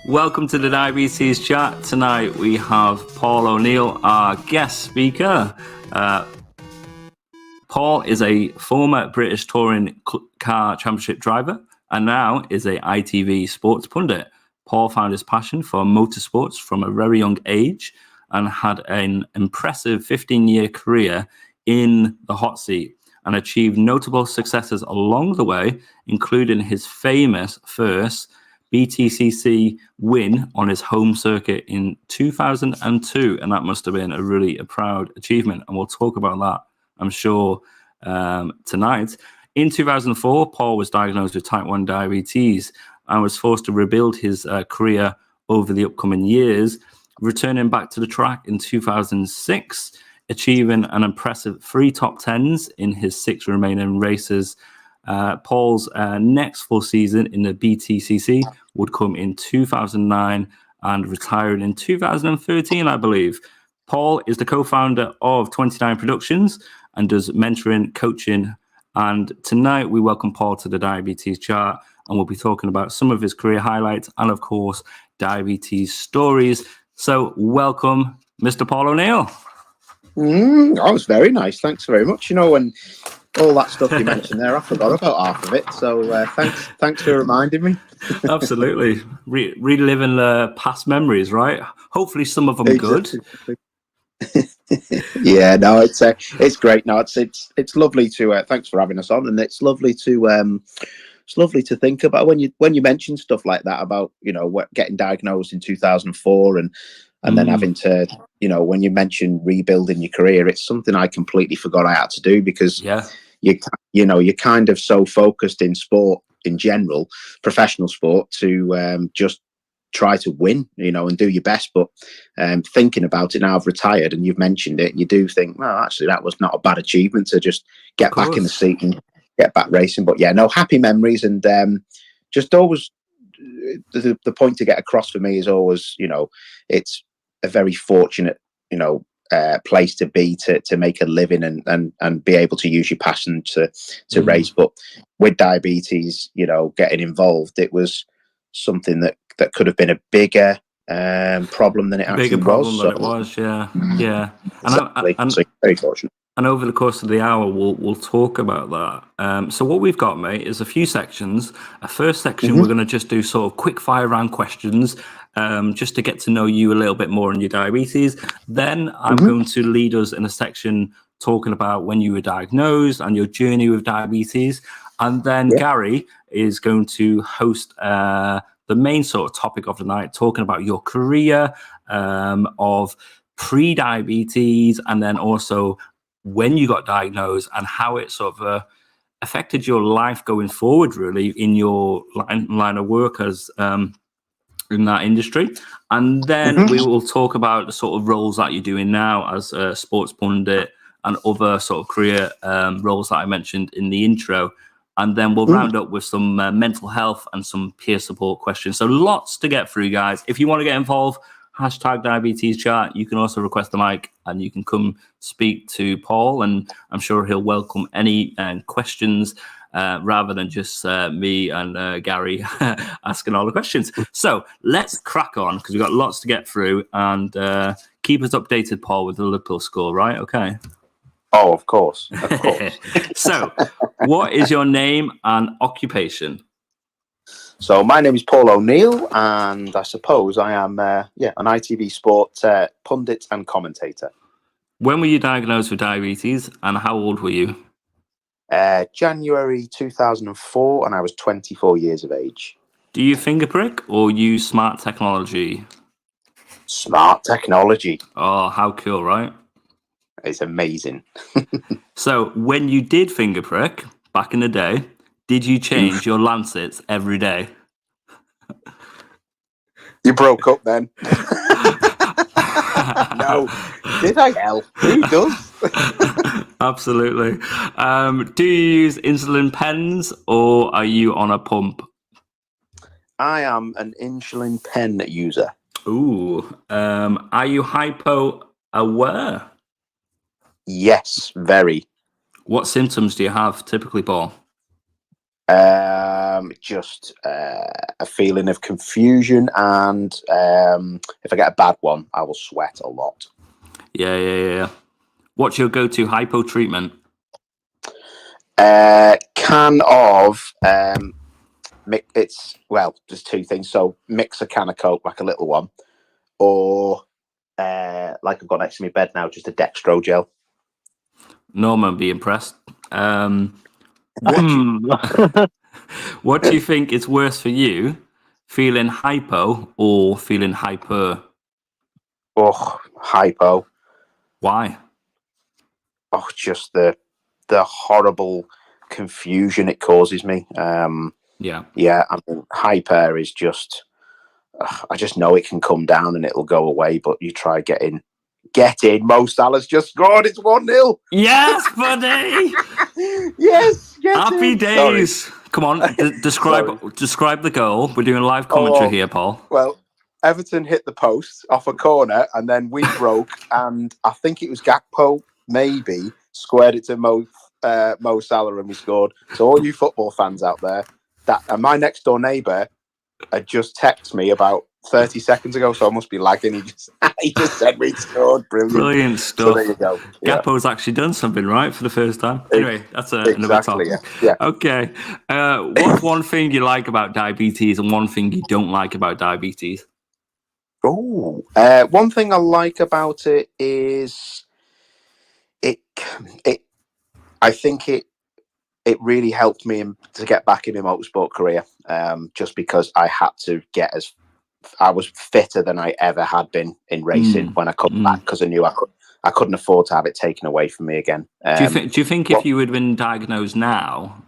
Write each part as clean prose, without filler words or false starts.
Welcome to the Diabetes Chat. Tonight we have Paul O'Neill, our guest speaker. Paul is a former British touring car championship driver and now is a ITV sports pundit. Paul found his passion for motorsports from a very young age and had an impressive 15-year career in the hot seat and achieved notable successes along the way, including his famous first BTCC win on his home circuit in 2002. And that must have been a proud achievement. And we'll talk about that, I'm sure, tonight. In 2004, Paul was diagnosed with type 1 diabetes and was forced to rebuild his career over the upcoming years, returning back to the track in 2006, achieving an impressive 3 top 10s in his 6 remaining races. Paul's next full season in the BTCC would come in 2009 and retiring in 2013, I believe. Paul is the co-founder of 29 Productions and does mentoring, coaching. And tonight we welcome Paul to the Diabetes Chat, and we'll be talking about some of his career highlights and, of course, diabetes stories. So welcome, Mr. Paul O'Neill. That was very nice. Thanks very much. You know, and all that stuff you mentioned there, I forgot about half of it. So thanks for reminding me. Absolutely. Reliving the past memories, right? Hopefully some of them good. Yeah, no, it's great. No, it's lovely to thanks for having us on, and it's lovely to think about when you mention stuff like that about, you know, getting diagnosed in 2004 and then having to, you know, when you mention rebuilding your career, it's something I completely forgot I had to do, because you're kind of so focused in sport in general, professional sport, to just try to win, you know, and do your best. But thinking about it now, I've retired, and you've mentioned it, and you do think, well, actually, that was not a bad achievement to just get back in the seat and get back racing. But yeah, no, happy memories, and just always the point to get across for me is always, you know, it's a very fortunate, you know, place to be to make a living and be able to use your passion to race. But with diabetes, you know, getting involved, it was something that could have been a bigger problem than it actually was. Yeah. Exactly. So very fortunate. And over the course of the hour, we'll talk about that. So what we've got, mate, is a few sections. A first section, we're going to just do sort of quick fire round questions, just to get to know you a little bit more on your diabetes. Then I'm going to lead us in a section talking about when you were diagnosed and your journey with diabetes. And then Gary is going to host the main sort of topic of the night, talking about your career of pre-diabetes, and then also when you got diagnosed and how it sort of affected your life going forward, really, in your line of work as in that industry. And then we will talk about the sort of roles that you're doing now as a sports pundit and other sort of career roles that I mentioned in the intro. And then we'll round up with some mental health and some peer support questions. So lots to get through, guys. If you want to get involved, hashtag Diabetes Chat. You can also request the mic and you can come speak to Paul, and I'm sure he'll welcome any questions rather than just me and Gary asking all the questions. So let's crack on, because we've got lots to get through, and keep us updated, Paul, with the Liverpool score, right? Okay. Oh, of course. So what is your name and occupation? So my name is Paul O'Neill, and I suppose I am an ITV Sport pundit and commentator. When were you diagnosed with diabetes, and how old were you? January 2004, and I was 24 years of age. Do you finger prick or use smart technology? Smart technology. Oh, how cool, right? It's amazing. So when you did finger prick back in the day, did you change your lancets every day? You broke up then. No. Did I? Hell, who does? Absolutely. Do you use insulin pens or are you on a pump? I am an insulin pen user. Ooh. Are you hypo aware? Yes, very. What symptoms do you have typically, Paul? Just a feeling of confusion, and if I get a bad one, I will sweat a lot. Yeah. What's your go-to hypo treatment? Can of there's two things. So mix a can of Coke, like a little one, or like I've got next to my bed now, just a Dextro gel. Norman, be impressed. Mm. What do you think is worse for you, feeling hypo or feeling hyper? Oh, hypo. Why? Oh, just the horrible confusion it causes me. Yeah. I mean, hyper is just. I just know it can come down and it'll go away, but you try get in. Mo Salah's just scored. It's 1-0. Yes, buddy. Yes. Happy days. Sorry. Come on, describe the goal. We're doing live commentary here, Paul. Well, Everton hit the post off a corner, and then we broke, and I think it was Gakpo, maybe, squared it to Mo Salah, and we scored. So all you football fans out there, and my next door neighbour had just texted me about 30 seconds ago, so I must be lagging. He just said we'd scored. Brilliant stuff. So there you go. Yeah. Gakpo's actually done something right for the first time. Anyway, that's another topic. Yeah. Okay. What's one thing you like about diabetes and one thing you don't like about diabetes? Oh, one thing I like about it is I think it really helped me to get back in my motorsport career. Just because I had to I was fitter than I ever had been in racing when I come back, because I knew I couldn't afford to have it taken away from me again. Do you think if you had been diagnosed now,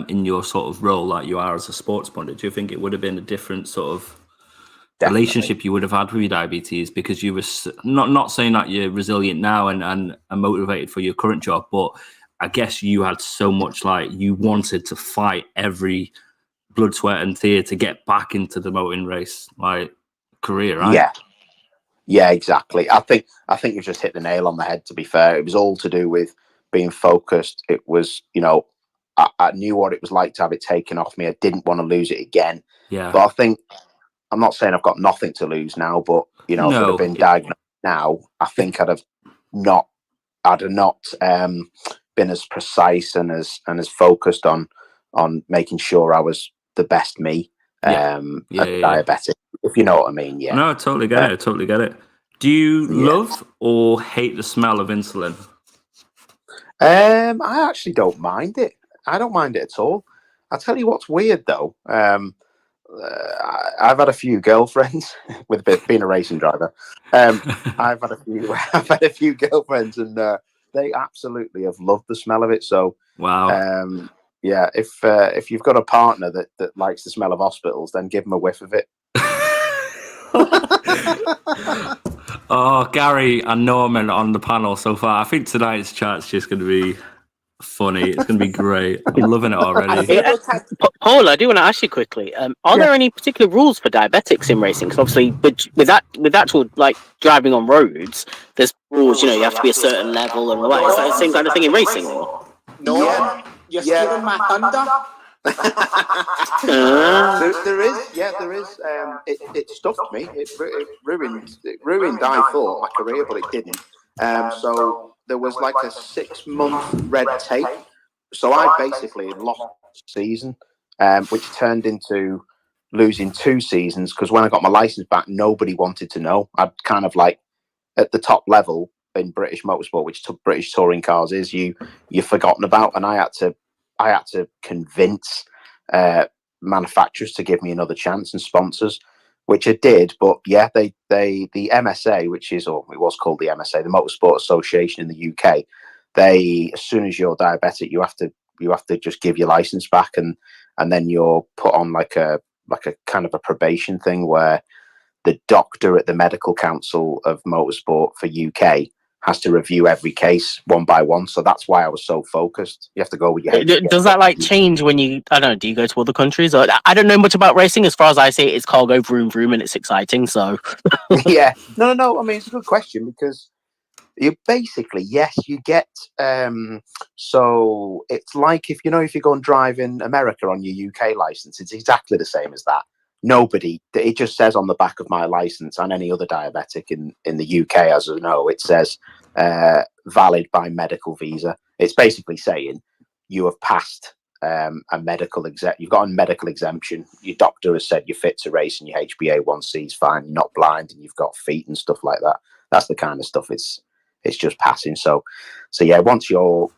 in your sort of role like you are as a sports pundit, do you think it would have been a different sort of relationship you would have had with your diabetes, because you were not saying that you're resilient now and motivated for your current job, but I guess you had so much, like, you wanted to fight every blood, sweat and tear to get back into the motoring race career, right? Yeah, exactly. I think you've just hit the nail on the head, to be fair. It was all to do with being focused. It was, I knew what it was like to have it taken off me. I didn't want to lose it again. Yeah. But I think, I'm not saying I've got nothing to lose now, but if I'd have been diagnosed now, I think I'd have not been as precise and as focused on making sure I was the best me, diabetic, if you know what I mean. Yeah. No, I totally get it. Do you love or hate the smell of insulin? I actually don't mind it. I don't mind it at all. I'll tell you what's weird though. I've had a few girlfriends with being a racing driver. I've had a few girlfriends, and they absolutely have loved the smell of it. So wow. If you've got a partner that likes the smell of hospitals, then give them a whiff of it. Oh, Gary and Norman on the panel so far. I think tonight's chat's just going to be funny. It's going to be great. I'm loving it already. Paul, I do want to ask you quickly. Are there any particular rules for diabetics in racing? Because obviously, with actual driving on roads, there's rules. You have to be a certain level and all that. Is that the same kind of thing in racing? Or? No, you're stealing my thunder. There is. It stuffed me. It ruined. I thought my career, but it didn't. So there was like a 6-month red tape. So I basically lost a season, which turned into losing 2 seasons, because when I got my license back, nobody wanted to know. I'd kind of at the top level in British motorsport, which British touring cars is, you're forgotten about, and I had to convince manufacturers to give me another chance, and sponsors, which I did. But yeah, the MSA, it was called the MSA, the Motorsport Association in the UK, as soon as you're diabetic, you have to just give your license back, and then you're put on like a kind of a probation thing, where the doctor at the Medical Council of Motorsport for UK has to review every case one by one. So that's why I was so focused. You have to go with your head. Does that change when you, I don't know, do you go to other countries? Or, I don't know much about racing. As far as I see it, it's cargo, vroom, vroom, and it's exciting. So yeah, no. I mean, it's a good question, because You basically, yes, you get. So it's like if you go and drive in America on your UK license, it's exactly the same as that. Nobody, it just says on the back of my license and any other diabetic in the UK, as I know, it says valid by medical visa. It's basically saying you have passed a medical you've got a medical exemption. Your doctor has said you're fit to race and your HbA1c is fine. You're not blind and you've got feet and stuff like that. That's the kind of stuff it's just passing. So yeah, once you're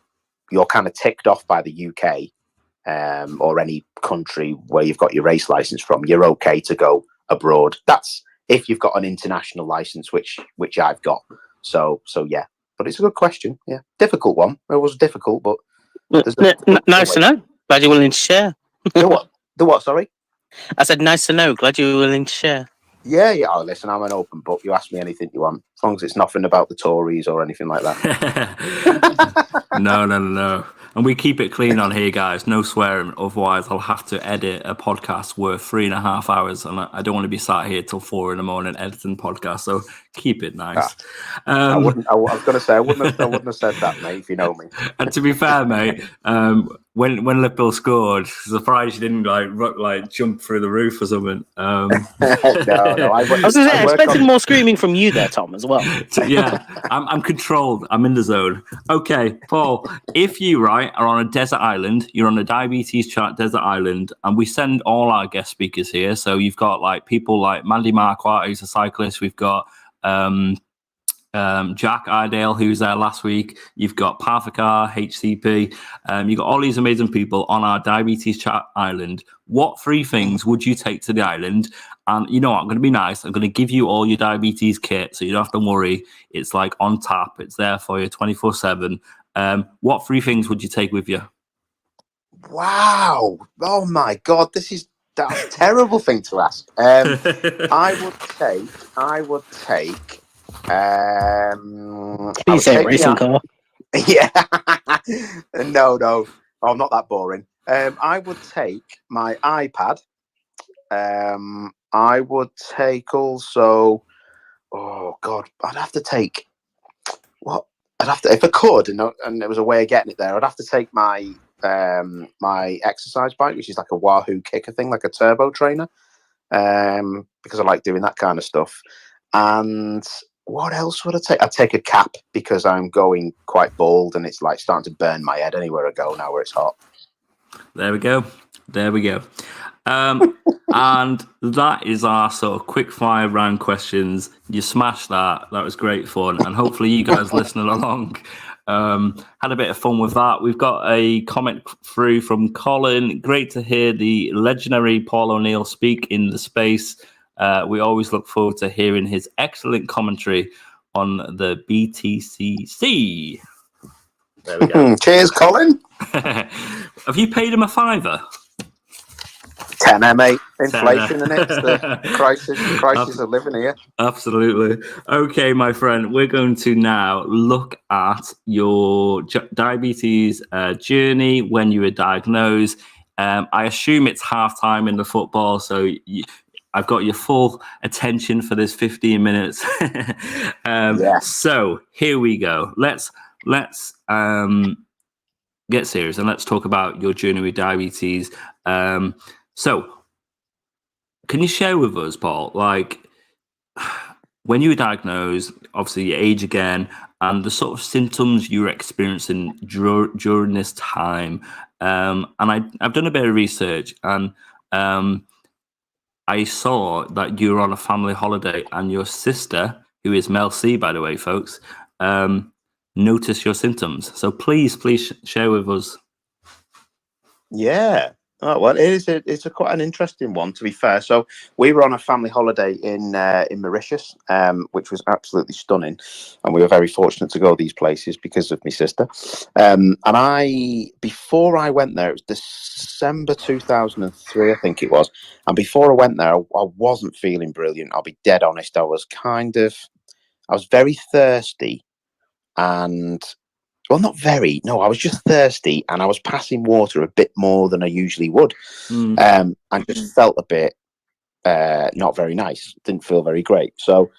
kind of ticked off by the UK or any country where you've got your race license from, you're okay to go abroad. That's if you've got an international license, which I've got. So yeah, but it's a good question. Yeah, difficult one. It was difficult, but nice to know. Glad you're willing to share. The what? Sorry. I said nice to know. Glad you were willing to share. Yeah. Oh, listen, I'm an open book. You ask me anything you want, as long as it's nothing about the Tories or anything like that. No. And we keep it clean on here, guys. No swearing. Otherwise, I'll have to edit a podcast worth 3.5 hours. And I don't want to be sat here till 4 a.m. editing podcasts. So keep it nice. I was going to say, I wouldn't have said that, mate, if you know me. And to be fair, mate, when Liverpool scored, surprised you didn't like jump through the roof or something. No. I was going to say, I expected more screaming from you there, Tom, as well. Yeah, I'm controlled. I'm in the zone. Okay, Paul, if you are on a desert island, you're on a DiabetesChat desert island, and we send all our guest speakers here. So you've got like people like Mandy Marquardt, who's a cyclist. We've got Jack Iredale, who was there last week. You've got Parthakar, HCP. You've got all these amazing people on our DiabetesChat island. What 3 things would you take to the island? And you know what? I'm going to be nice. I'm going to give you all your diabetes kit, so you don't have to worry. It's like on tap. It's there for you 24/7. What 3 things would you take with you? Wow! Oh my God, that's a terrible thing to ask. I would take. Please say racing car. Yeah. No. I'm not that boring. I would take my iPad. I would take also. Oh God, I'd have to take what? I'd have to, if I could, and there was a way of getting it there, I'd have to take my my exercise bike, which is like a Wahoo kicker thing, like a turbo trainer, because I like doing that kind of stuff. And what else would I take? I'd take a cap because I'm going quite bald and it's like starting to burn my head anywhere I go now where it's hot. There we go. And that is our sort of quick fire round questions. You smashed that. That was great fun. And hopefully you guys listening along had a bit of fun with that. We've got a comment through from Colin. Great to hear the legendary Paul O'Neill speak in the space. We always look forward to hearing his excellent commentary on the BTCC. There we go. Cheers, Colin. Have you paid him a $5? 10, mate. Inflation, and it's the crisis of living here. Absolutely. Okay, my friend, we're going to now look at your diabetes journey when you were diagnosed. I assume it's halftime in the football, so I've got your full attention for this 15 minutes. Yes. So here we go. Let's get serious and let's talk about your journey with diabetes. So can you share with us, Paul, like when you were diagnosed, obviously your age again, and the sort of symptoms you were experiencing during this time? And I've done a bit of research, and I saw that you were on a family holiday and your sister, who is Mel C, by the way, folks, noticed your symptoms. So please share with us. Yeah. Oh, well, it's quite an interesting one, to be fair. So we were on a family holiday in Mauritius, which was absolutely stunning, and we were very fortunate to go these places because of my sister. And before I went there, it was December 2003, I think it was. And before I went there, I wasn't feeling brilliant. I'll be dead honest. I was very thirsty, and I was just thirsty, and I was passing water a bit more than I usually would. And just felt a bit not very nice. Didn't feel very great. So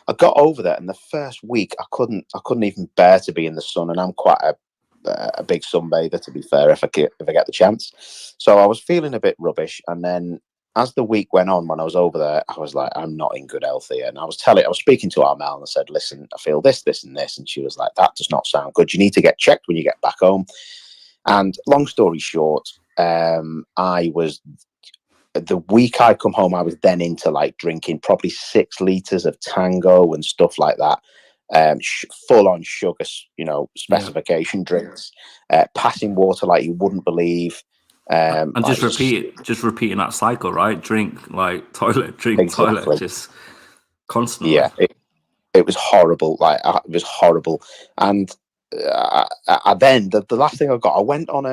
I got over that, and the first week I couldn't even bear to be in the sun, and I'm quite a big sunbather, to be fair, if I get the chance. So I was feeling a bit rubbish, and then as the week went on, when I was over there, I was like, I'm not in good health here. And I was speaking to Armel, and I said, listen, I feel this, this, and this. And she was like, that does not sound good. You need to get checked when you get back home. And long story short, I was, the week I come home, I was then into like drinking probably 6 liters of Tango and stuff like that. Full on sugar, specification drinks, passing water like you wouldn't believe. And just repeating that cycle, right? Drink, like toilet, drink, exactly. toilet, just constantly. Yeah, it was horrible. Like it was horrible. And then the last thing I got, I went on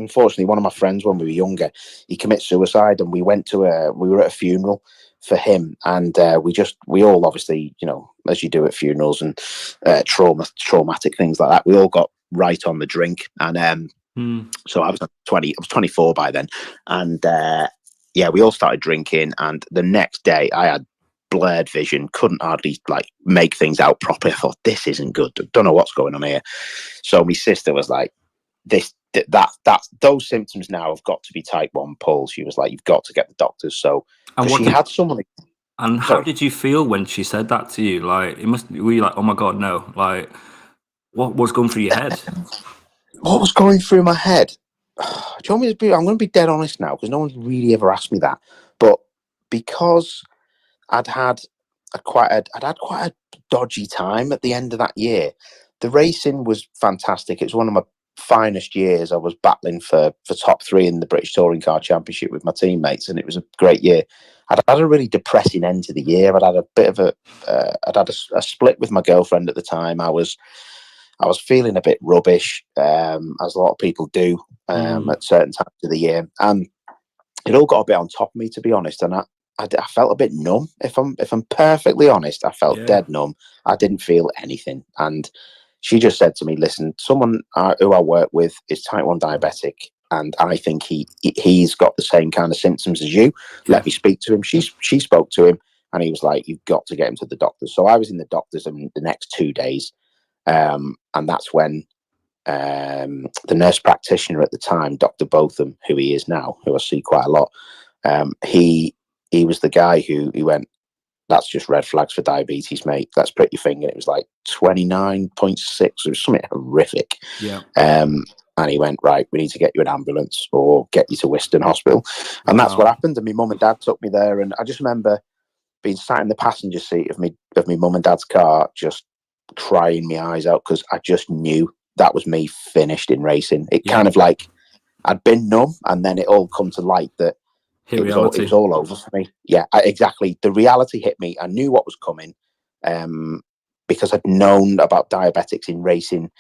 unfortunately, one of my friends when we were younger, he committed suicide, and we were at a funeral for him, and we all obviously, as you do at funerals and traumatic things like that, we all got right on the drink. And so I was 24 by then, and we all started drinking, and the next day I had blurred vision, couldn't hardly like make things out properly. I thought, this isn't good, don't know what's going on here. So my sister was like, those symptoms now have got to be type 1 pull. She was like, you've got to get the doctors. So she had someone. And how did you feel when she said that to you? Like, were you like, oh my god, no? Like, what was going through your head? What was going through my head? Do you want me to be? I'm going to be dead honest now, because no one's really ever asked me that. But because I'd had quite a dodgy time at the end of that year. The racing was fantastic. It was one of my finest years. I was battling for top 3 in the British Touring Car Championship with my teammates, and it was a great year. I'd had a really depressing end to the year. I'd had a bit of a split with my girlfriend at the time. I was feeling a bit rubbish, as a lot of people do at certain times of the year, and it all got a bit on top of me, to be honest. And I felt a bit numb. If I'm perfectly honest, I felt dead numb. I didn't feel anything. And she just said to me, listen, someone who I work with is type 1 diabetic, and I think he's got the same kind of symptoms as you. Let me speak to him. She spoke to him, and he was like, you've got to get him to the doctors. So I was in the doctors in the next 2 days. And that's when the nurse practitioner at the time, Dr. Botham, who he is now, who I see quite a lot, he was the guy who went, that's just red flags for diabetes, mate. Let's prick your finger. It was like 29.6. It was something horrific. Yeah. And he went, right, we need to get you an ambulance or get you to Wiston Hospital. And that's what happened. And my mum and dad took me there. And I just remember being sat in the passenger seat of my mum and dad's car, just crying my eyes out, because I just knew that was me finished in racing. It kind of like I'd been numb, and then it all come to light that it was all over for me. Yeah, exactly. The reality hit me. I knew what was coming, because I'd known about diabetics in racing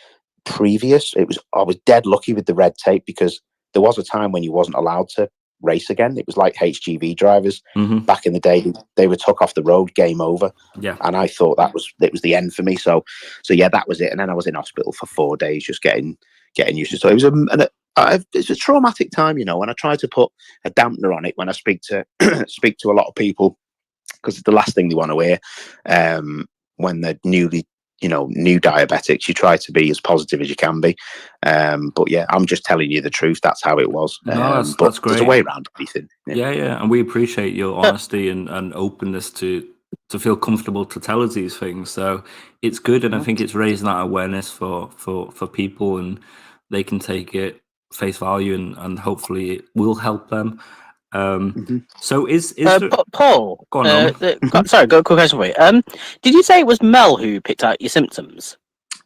previous. I was dead lucky with the red tape, because there was a time when you wasn't allowed to race again. It was like HGV drivers back in the day. They were took off the road, game over. Yeah, and I thought it was the end for me. So yeah, that was it. And then I was in hospital for 4 days, just getting used to it. So it was it's a traumatic time, and I try to put a dampener on it when I speak to a lot of people, because it's the last thing they want to hear when they're new diabetics. You try to be as positive as you can be, but yeah, I'm just telling you the truth. That's how it was. No, that's great. There's a way around everything. Yeah, and we appreciate your honesty and openness to feel comfortable to tell us these things. So it's good, and I think it's raising that awareness for people, and they can take it face value, and hopefully it will help them. So is Paul? Go on. Sorry, got a quick question for you. Did you say it was Mel who picked out your symptoms?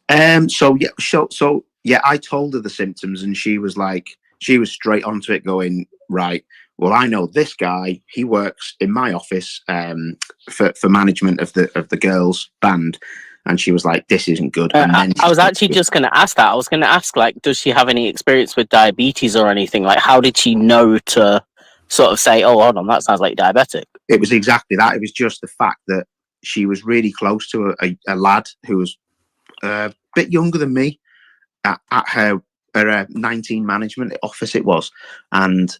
So yeah, I told her the symptoms, and she was straight onto it, going, right, well, I know this guy. He works in my office for management of the girls' band. And she was like, this isn't good. And then I was actually just going to ask that. I was going to ask, like, does she have any experience with diabetes or anything? Like, how did she know to sort of say, oh, hold on, that sounds like diabetic? It was exactly that. It was just the fact that she was really close to a lad who was a bit younger than me at her 19 management office it was. And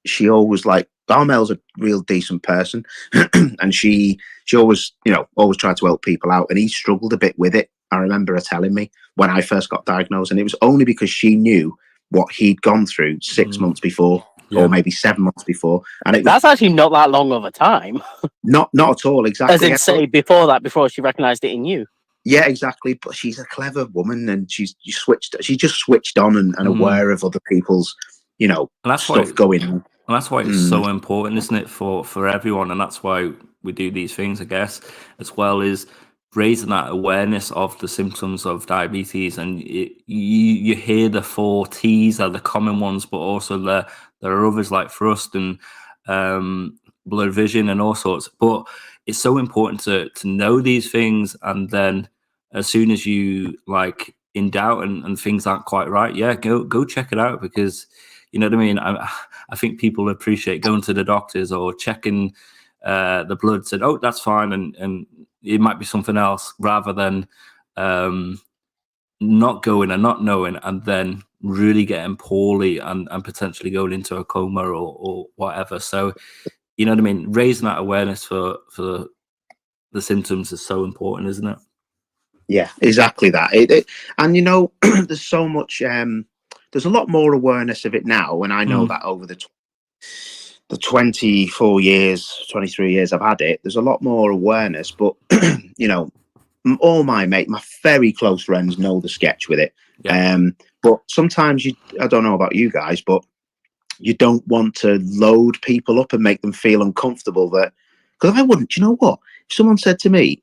she always, like, Darmel's a real decent person, and she always, always tried to help people out, and he struggled a bit with it. I remember her telling me when I first got diagnosed, and it was only because she knew what he'd gone through 6 months before, or maybe 7 months before, and that's actually not that long of a time. Not at all, exactly. As in, say, before she recognised it in you. Yeah, exactly. But she's a clever woman, and she's just switched on and aware of other people's, and that's stuff going on. And that's why it's so important, isn't it, for everyone? And that's why we do these things, I guess, as well as raising that awareness of the symptoms of diabetes. And you hear the 4 T's are the common ones, but also there are others like thrust and blurred vision and all sorts. But it's so important to know these things, and then as soon as you like in doubt and things aren't quite right, go check it out, because you know what I mean. I think people appreciate going to the doctors or checking the blood, said, oh, that's fine, and it might be something else, rather than not going and not knowing, and then really getting poorly and potentially going into a coma or whatever. So you know what I mean, raising that awareness for the symptoms is so important, isn't it? Yeah, exactly that. And there's so much. There's a lot more awareness of it now, and I know that over the 24 years, 23 years I've had it, there's a lot more awareness. But all my very close friends know the sketch with it. Yeah. But sometimes I don't know about you guys, but you don't want to load people up and make them feel uncomfortable. Because I wouldn't. You know what? If someone said to me,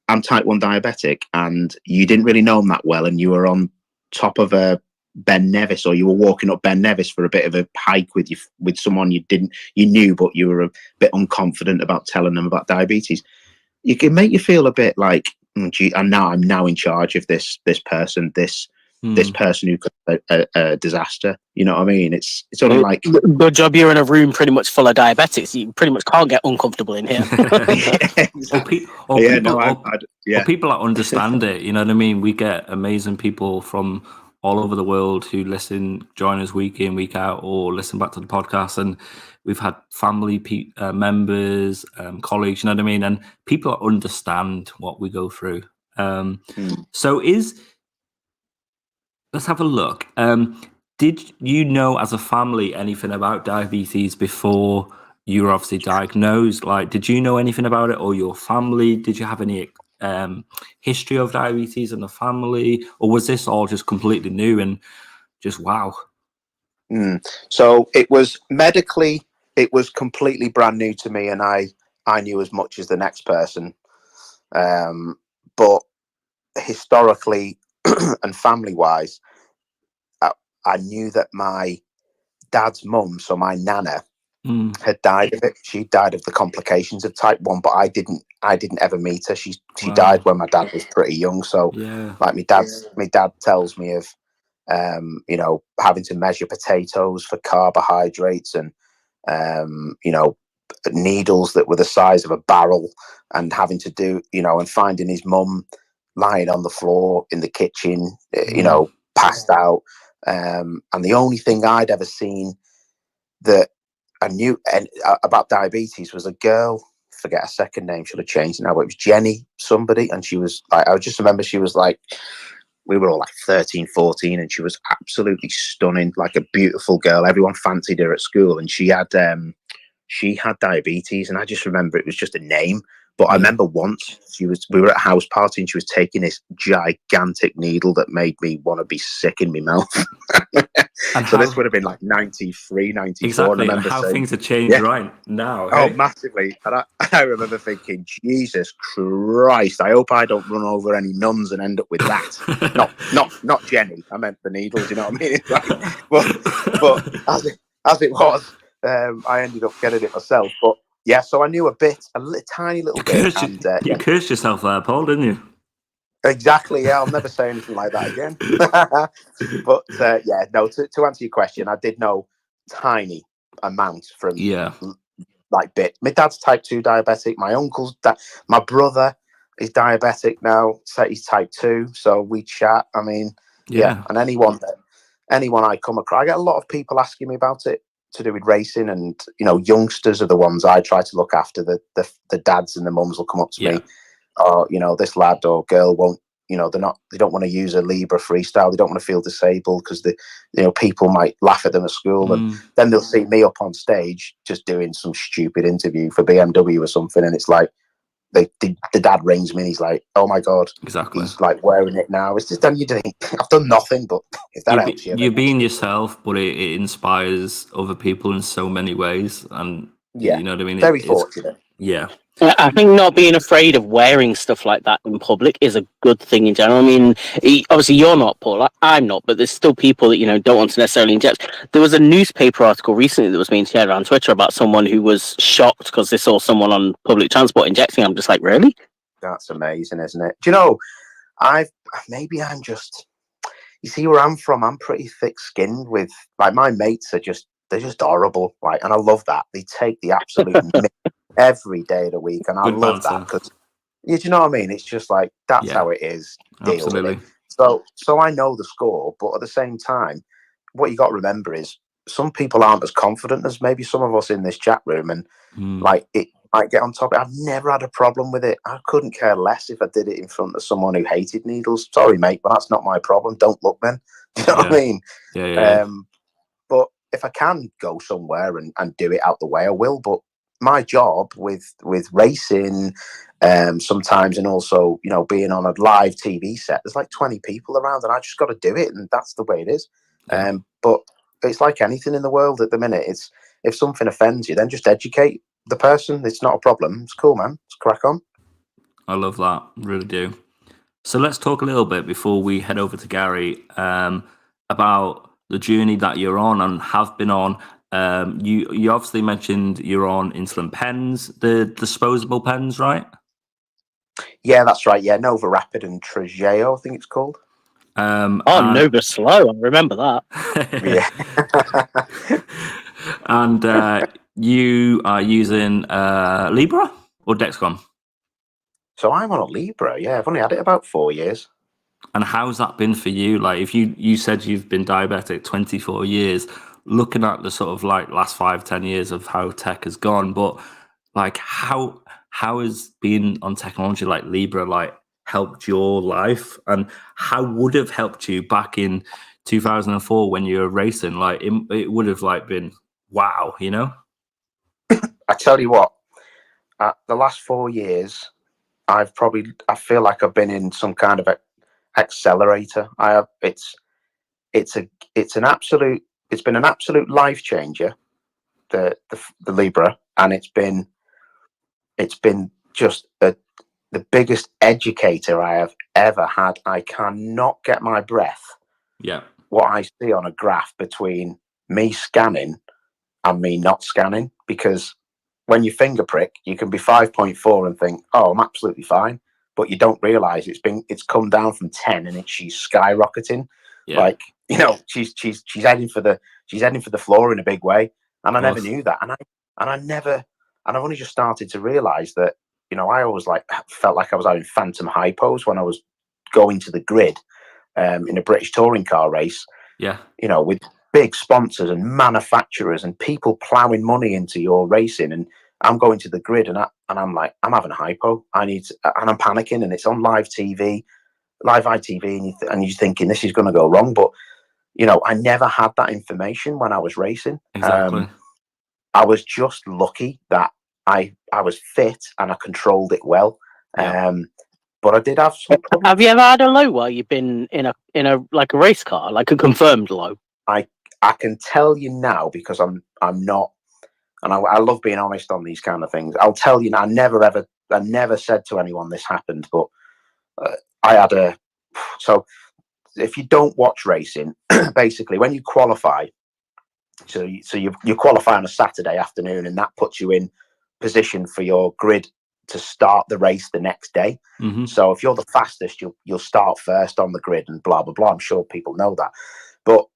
I'm type 1 diabetic, and you didn't really know them that well, and you were on top of a Ben Nevis, or you were walking up Ben Nevis for a bit of a hike with someone you knew, but you were a bit unconfident about telling them about diabetes, it can make you feel a bit like, I'm now in charge of this person, this person who could a disaster. You know what I mean? It's sort of like, good job you're in a room pretty much full of diabetics. You pretty much can't get uncomfortable in here. Or people that understand it. You know what I mean? We get amazing people from all over the world who join us week in, week out, or listen back to the podcast. And we've had family members, colleagues, you know what I mean? And people understand what we go through. So let's have a look. Did you know as a family anything about diabetes before you were obviously diagnosed? Like, did you know anything about it, or your family? Did you have any history of diabetes in the family, or was this all just completely new and just wow? So it was medically, it was completely brand new to me, and I knew as much as the next person. But historically and family-wise, I knew that my dad's mum, so my nana, had died of it. She died of the complications of type 1, but I didn't ever meet her. She died when my dad was pretty young. So like my dad tells me of having to measure potatoes for carbohydrates, and needles that were the size of a barrel, and having to do, and finding his mum lying on the floor in the kitchen, passed out. And the only thing I'd ever seen that I knew about diabetes was a girl, forget her second name, should have changed it now, but it was Jenny somebody, and she was like, I just remember she was like, we were all like 13, 14, and she was absolutely stunning, like a beautiful girl. Everyone fancied her at school, and she had diabetes, and I just remember it was just a name. But I remember once we were at a house party, and she was taking this gigantic needle that made me want to be sick in my mouth. So this would have been like 93, 94. Exactly, and how things have changed right now. Oh, massively. And I remember thinking, Jesus Christ, I hope I don't run over any nuns and end up with that. not Jenny. I meant the needles, you know what I mean? But as it was, I ended up getting it myself. But yeah, so I knew a tiny little bit. You cursed yourself there, Paul, didn't you? Exactly. Yeah, I'll never say anything like that again. But to answer your question, I did know tiny amounts from like bit. My dad's type 2 diabetic. My uncle's my brother is diabetic now. So he's type 2. So we chat. I mean, and anyone I come across, I get a lot of people asking me about it to do with racing, and youngsters are the ones I try to look after. The dads and the mums will come up to me, or this lad or girl won't. They don't want to use a Libra freestyle. They don't want to feel disabled because people might laugh at them at school, and then they'll see me up on stage just doing some stupid interview for BMW or something, and it's like the dad rings me and he's like, "Oh my god, exactly." He's like wearing it now. It's just done. You think I've done nothing, but if that helps you, you're being yourself, but it inspires other people in so many ways, and you know what I mean. Very fortunate. Yeah. I think not being afraid of wearing stuff like that in public is a good thing in general. I mean, obviously you're not, Paul. I'm not, but there's still people that don't want to necessarily inject. There was a newspaper article recently that was being shared on Twitter about someone who was shocked because they saw someone on public transport injecting. I'm just like, really? That's amazing, isn't it? Do you know? I'm just. You see where I'm from? I'm pretty thick-skinned. With my mates they're just horrible. And I love that they take the absolute. Every day of the week, and I love that because do you know what I mean? It's just like that's how it is. Deal with it. So I know the score, but at the same time, what you got to remember is some people aren't as confident as maybe some of us in this chat room, and it might get on top. I've never had a problem with it. I couldn't care less if I did it in front of someone who hated needles. Sorry, mate, but that's not my problem. Don't look, then. Do you know what I mean? Yeah. But if I can go somewhere and do it out the way, I will. But my job with racing sometimes, and also being on a live TV set, there's like 20 people around, and I just got to do it, and that's the way it is. But it's like anything in the world at the minute. It's if something offends you, then just educate the person. It's not a problem. It's cool, man. Let's crack on. I love that, really do. So let's talk a little bit before we head over to Gary about the journey that you're on and have been on. You obviously mentioned you're on insulin pens, the disposable pens, right? Yeah, that's right. Yeah, Nova Rapid and Trageo, I think it's called. Nova Slow. I remember that. Yeah. And you are using Libra or Dexcom? So I'm on a Libra. Yeah, I've only had it about 4 years. And how's that been for you? Like, if you said you've been diabetic 24 years, looking at the sort of like last 5-10 years of how tech has gone, but like how has being on technology like Libra like helped your life, and how would have helped you back in 2004 when you were racing? Like it would have like been wow, I tell you what, the last 4 years, I feel like I've been in some kind of accelerator. It's been an absolute life changer, the Libra, and it's been just the biggest educator I have ever had. I cannot get my breath. Yeah. What I see on a graph between me scanning and me not scanning, because when you finger prick, you can be 5.4 and think, "Oh, I'm absolutely fine," but you don't realize it's come down from 10, and she's skyrocketing. Yeah. Like she's heading for the floor in a big way, and I never knew that, and I've only just started to realize that. I always felt like I was having phantom hypos when I was going to the grid in a British touring car race. Yeah. With big sponsors and manufacturers and people plowing money into your racing, and I'm going to the grid and I'm like, I'm having a hypo. And I'm panicking, and it's on live ITV, and you're thinking this is going to go wrong. But I never had that information when I was racing. Exactly. I was just lucky that I was fit and I controlled it well. Yeah. But I did have some problems. Have you ever had a low while you've been in a like a race car, like a confirmed low? I can tell you now, because I'm not, and I love being honest on these kind of things. I'll tell you now, I never said to anyone this happened, but I had so if you don't watch racing, basically when you qualify, so you qualify on a Saturday afternoon, and that puts you in position for your grid to start the race the next day. Mm-hmm. So if you're the fastest, you'll start first on the grid, and blah blah blah. I'm sure people know that, but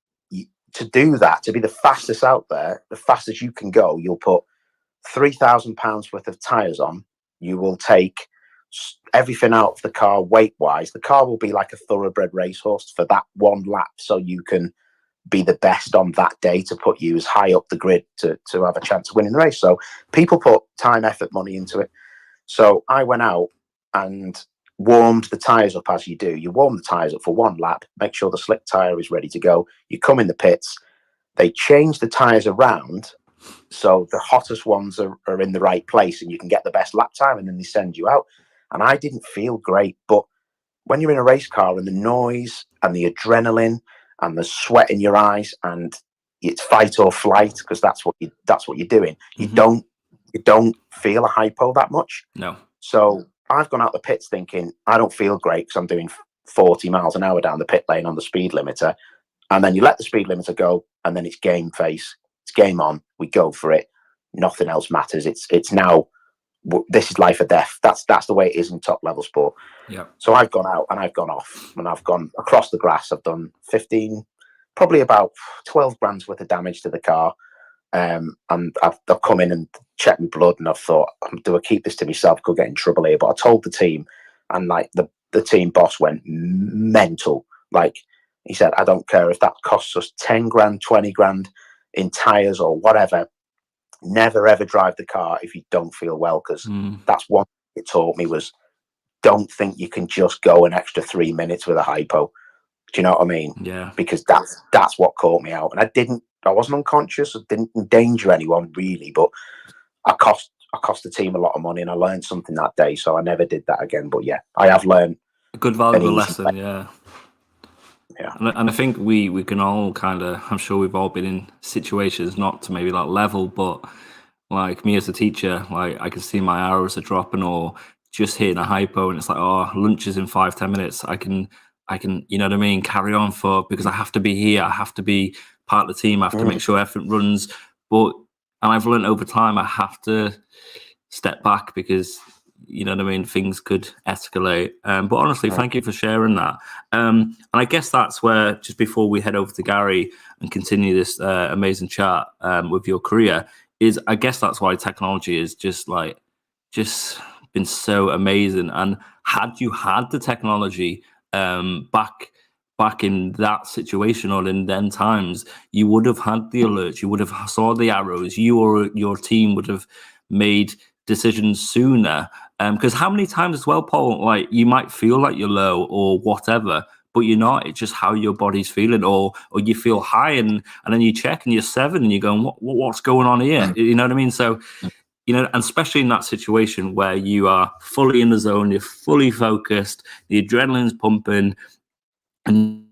to do that, to be the fastest out there, the fastest you can go, you'll put £3,000 worth of tires on. You will take everything out of the car weight wise. The car will be like a thoroughbred racehorse for that one lap, so you can be the best on that day to put you as high up the grid to have a chance of winning the race. So people put time, effort, money into it. So I went out and warmed the tyres up as you do. You warm the tyres up for one lap, make sure the slick tyre is ready to go. You come in the pits, they change the tyres around so the hottest ones are in the right place and you can get the best lap time, and then they send you out. And I didn't feel great, but when you're in a race car and the noise and the adrenaline and the sweat in your eyes and it's fight or flight, because that's what you're doing. You don't feel a hypo that much. No. So I've gone out the pits thinking I don't feel great because I'm doing 40 miles an hour down the pit lane on the speed limiter. And then you let the speed limiter go, and then it's game face. It's game on. We go for it. Nothing else matters. It's now. This is life or death. That's the way it is in top level sport. Yeah. So I've gone out and I've gone off and I've gone across the grass. I've done 15, probably about 12 grand's worth of damage to the car. And I've come in and checked my blood, and I've thought, do I keep this to myself? Could get in trouble here. But I told the team, and like the team boss went mental. Like he said, I don't care if that costs us 10 grand, 20 grand in tires or whatever. Never ever drive the car if you don't feel well, because that's one thing it taught me was don't think you can just go an extra 3 minutes with a hypo. Do you know what I mean? Yeah. Because that's what caught me out. And I wasn't unconscious. I didn't endanger anyone really, but I cost the team a lot of money, and I learned something that day. So I never did that again. But yeah, I have learned a good valuable lesson. Yeah. Yeah. And I think we can all kind of, I'm sure we've all been in situations, not to maybe that level, but like me as a teacher, like I can see my arrows are dropping or just hitting a hypo, and it's like, oh, lunch is in 5-10 minutes. I can, you know what I mean, carry on because I have to be here. I have to be part of the team. I have to make sure everything runs. And I've learned over time, I have to step back because, you know what I mean, things could escalate. But honestly, thank you for sharing that. And I guess that's where, just before we head over to Gary and continue this amazing chat with your career, is I guess that's why technology is just been so amazing. And had you had the technology back in that situation or in then times, you would have had the alerts, you would have saw the arrows, you or your team would have made decisions sooner. Because how many times as well, Paul, like you might feel like you're low or whatever, but you're not. It's just how your body's feeling, or you feel high and then you check and you're 7 and you're going, what's going on here? You know what I mean? So, you know, and especially in that situation where you are fully in the zone, you're fully focused, the adrenaline's pumping, and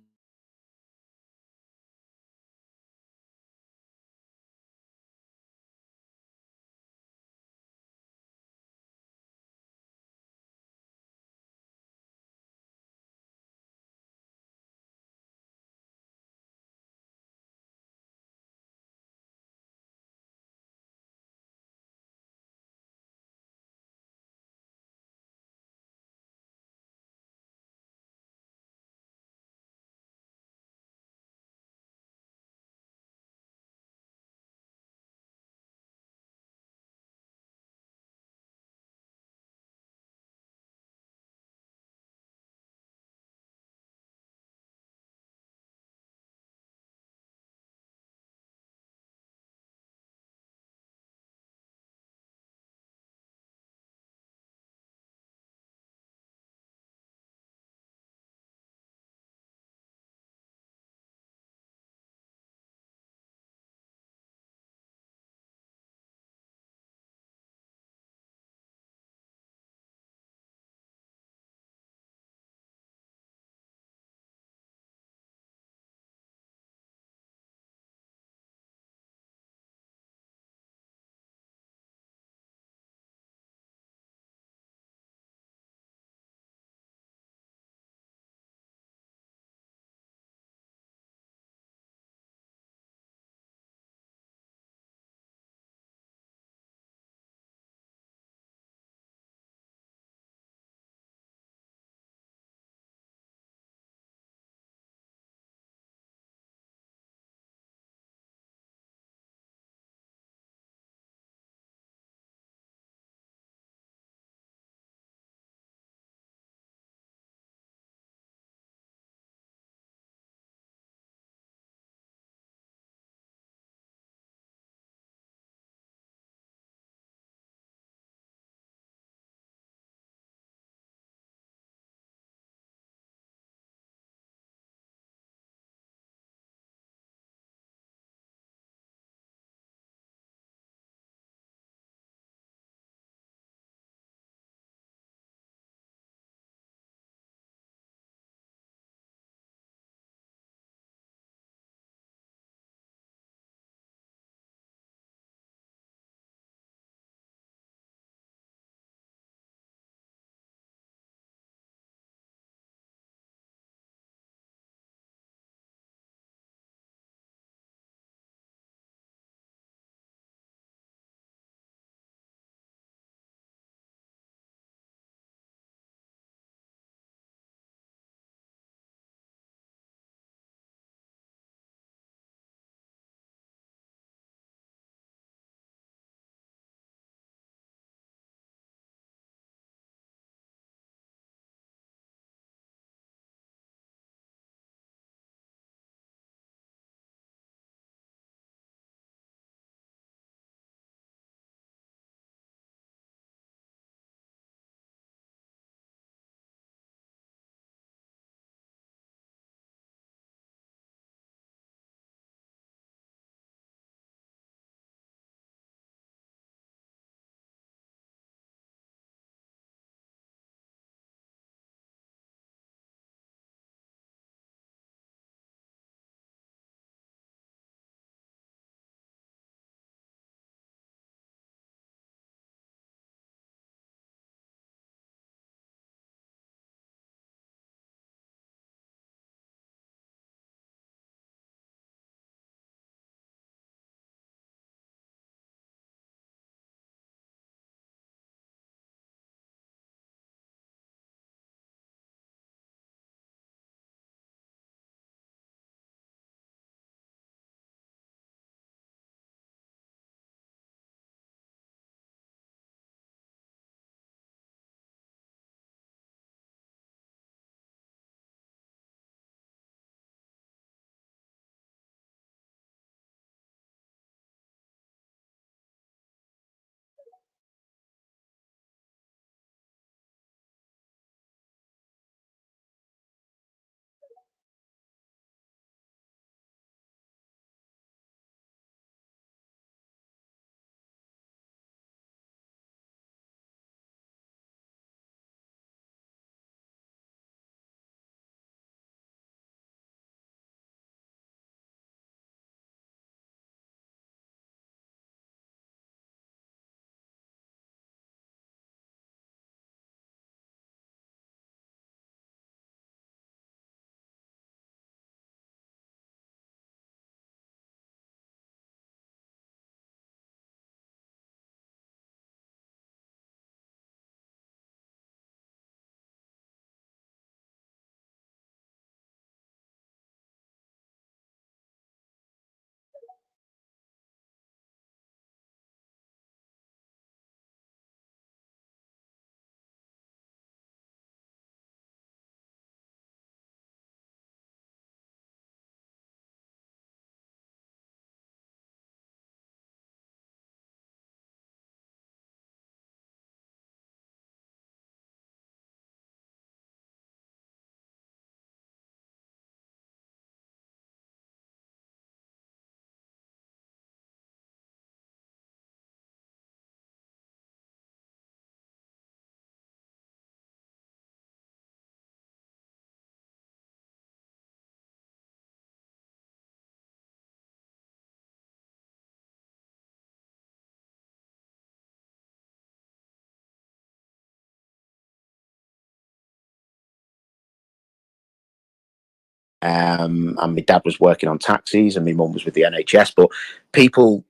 and my dad was working on taxis, and my mum was with the NHS. But people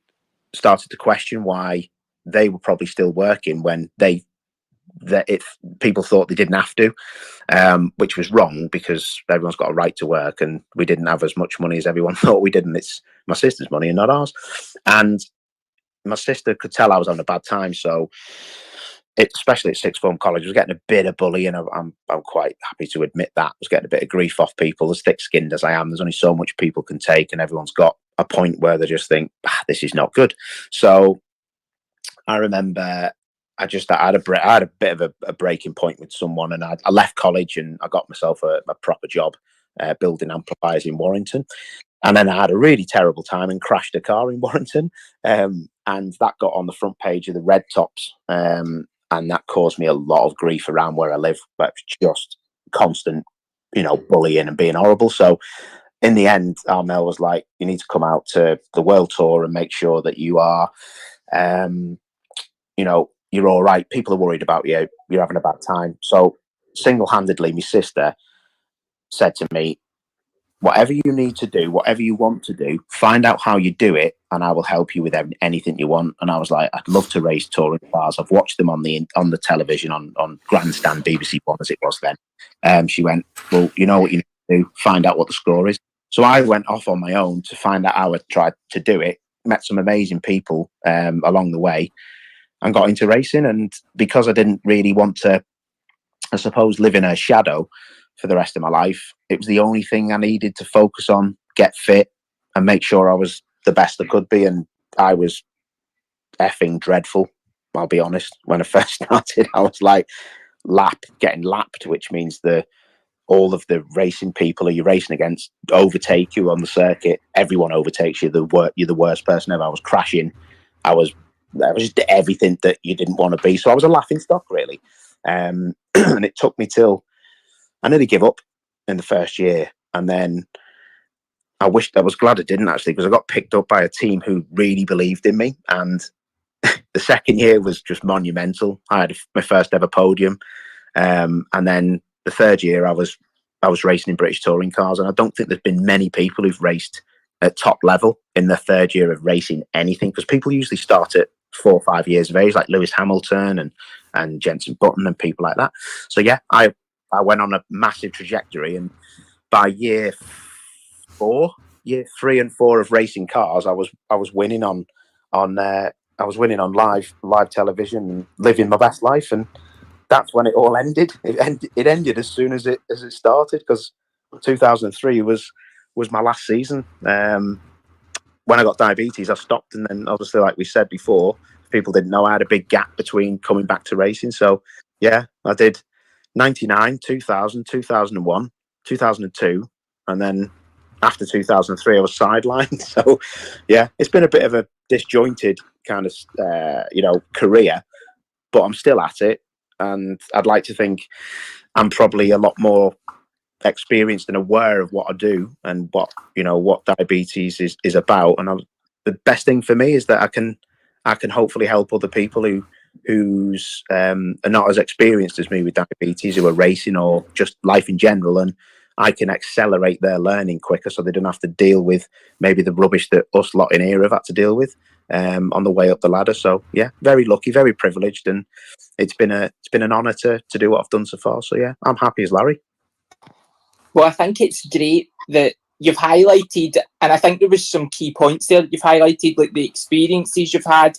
started to question why they were probably still working when people thought they didn't have to, which was wrong, because everyone's got a right to work, and we didn't have as much money as everyone thought we did, and it's my sister's money and not ours. And my sister could tell I was having a bad time, so especially at sixth form college, I was getting a bit of bullying. I'm quite happy to admit that. I was getting a bit of grief off people. As thick-skinned as I am, there's only so much people can take, and everyone's got a point where they just think, this is not good. So I remember I had a bit of a breaking point with someone, and I left college and I got myself a proper job building amplifiers in Warrington. And then I had a really terrible time and crashed a car in Warrington, and that got on the front page of the Red Tops, and that caused me a lot of grief around where I live. But just constant, bullying and being horrible. So in the end, Armel was like, "You need to come out to the world tour and make sure that you are, you're all right. People are worried about you. You're having a bad time." So single-handedly, my sister said to me, "Whatever you need to do, whatever you want to do, find out how you do it, and I will help you with anything you want." And I was like, "I'd love to race touring cars. I've watched them on the television on Grandstand, BBC One as it was then." She went, "Well, you know what you need to do, find out what the score is." So I went off on my own to find out how I tried to do it, met some amazing people along the way, and got into racing. And because I didn't really want to, I suppose, live in a shadow for the rest of my life, it was the only thing I needed to focus on, get fit and make sure I was the best I could be. And I was effing dreadful, I'll be honest. When I first started, I was like getting lapped, which means all of the racing people who you're racing against overtake you on the circuit. Everyone overtakes you. You're the worst person ever. I was crashing. I was just everything that you didn't want to be. So I was a laughing stock, really. And it took me till I nearly give up in the first year. And then I was glad I didn't, actually, because I got picked up by a team who really believed in me. And the second year was just monumental. I had my first ever podium. And then the third year I was racing in British touring cars. And I don't think there's been many people who've raced at top level in the third year of racing anything, because people usually start at 4 or 5 years of age, like Lewis Hamilton and Jenson Button and people like that. So yeah, I went on a massive trajectory, and by year 3 and 4 of racing cars, I was winning on live television and living my best life. And that's when it all ended. It ended as soon as it started, because 2003 was my last season. When I got diabetes, I stopped, and then obviously, like we said before, people didn't know I had a big gap between coming back to racing. So yeah, I did 99, 2000, 2001, 2002, and then after 2003 I was sidelined. So yeah, it's been a bit of a disjointed kind of career, but I'm still at it, and I'd like to think I'm probably a lot more experienced and aware of what I do and what diabetes is about. And the best thing for me is that I can hopefully help other people who's are not as experienced as me with diabetes, who are racing or just life in general, and I can accelerate their learning quicker, so they don't have to deal with maybe the rubbish that us lot in here have had to deal with on the way up the ladder. So yeah, very lucky, very privileged, and it's been an honour to do what I've done so far. So yeah, I'm happy as Larry. Well, I think it's great that you've highlighted, and I think there was some key points there that you've highlighted, like the experiences you've had,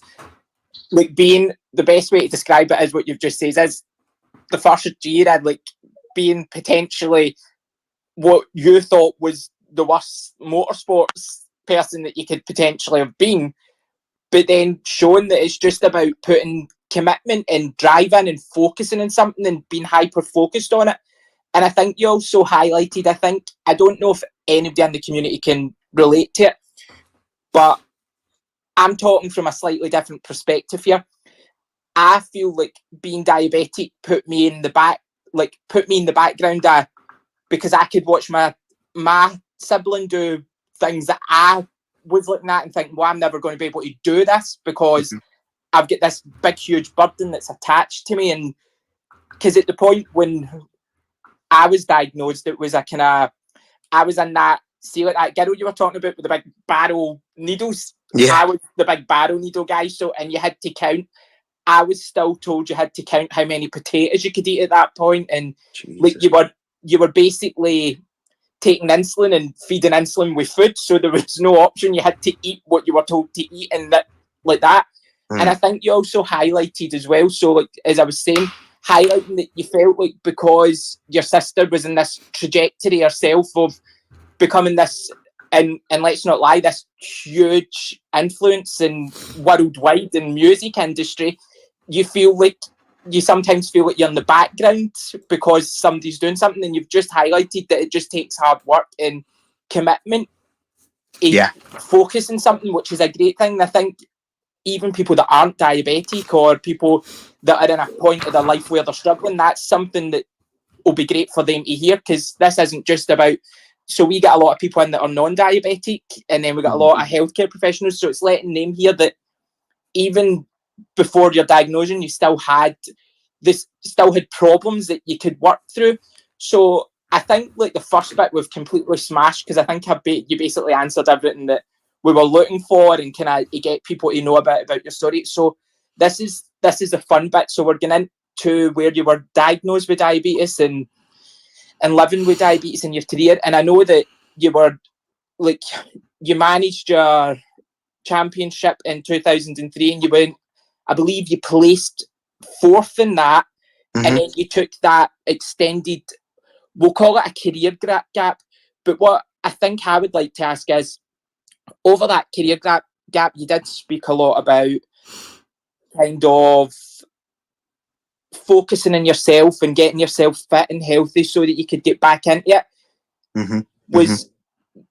like being, the best way to describe it is what you've just said, is the first year I'd like being potentially what you thought was the worst motorsports person that you could potentially have been, but then showing that it's just about putting commitment and driving and focusing on something and being hyper focused on it. And I think you also highlighted, I don't know if anybody in the community can relate to it, but I'm talking from a slightly different perspective here. I feel like being diabetic put me in the background because I could watch my sibling do things that I was looking at and thinking, well, I'm never going to be able to do this because I've got this big, huge burden that's attached to me. And because at the point when I was diagnosed, it was a kind of I was in that, see, like that girl you were talking about with the big barrel needles. Yeah. I was the big barrel needle guy, so, and you had to count. I was still told you had to count how many potatoes you could eat at that point, and like you were basically taking insulin and feeding insulin with food, so there was no option. You had to eat what you were told to eat, and that like that. And I think you also highlighted as well, so like as I was saying, highlighting that you felt like because your sister was in this trajectory herself of becoming this, and let's not lie, this huge influence in worldwide in music industry, you feel like you sometimes feel like you're in the background because somebody's doing something, and you've just highlighted that it just takes hard work and commitment to focus on something, which is a great thing. I think even people that aren't diabetic or people that are in a point of their life where they're struggling, that's something that will be great for them to hear, because this isn't just about, so we get a lot of people in that are non-diabetic, and then we got a lot of healthcare professionals, so it's letting them hear that even before you're diagnosing, you still had problems that you could work through. So I think like the first bit we've completely smashed, because I think you basically answered everything that we were looking for, and can get people to know about your story. So this is the fun bit. So we're going into where you were diagnosed with diabetes and living with diabetes in your career. And I know that you were like, you managed your championship in 2003, and you went, I believe you placed 4th in that, and then you took that extended, we'll call it a career gap. But what I think I would like to ask is, over that career gap, you did speak a lot about kind of focusing on yourself and getting yourself fit and healthy so that you could get back into it.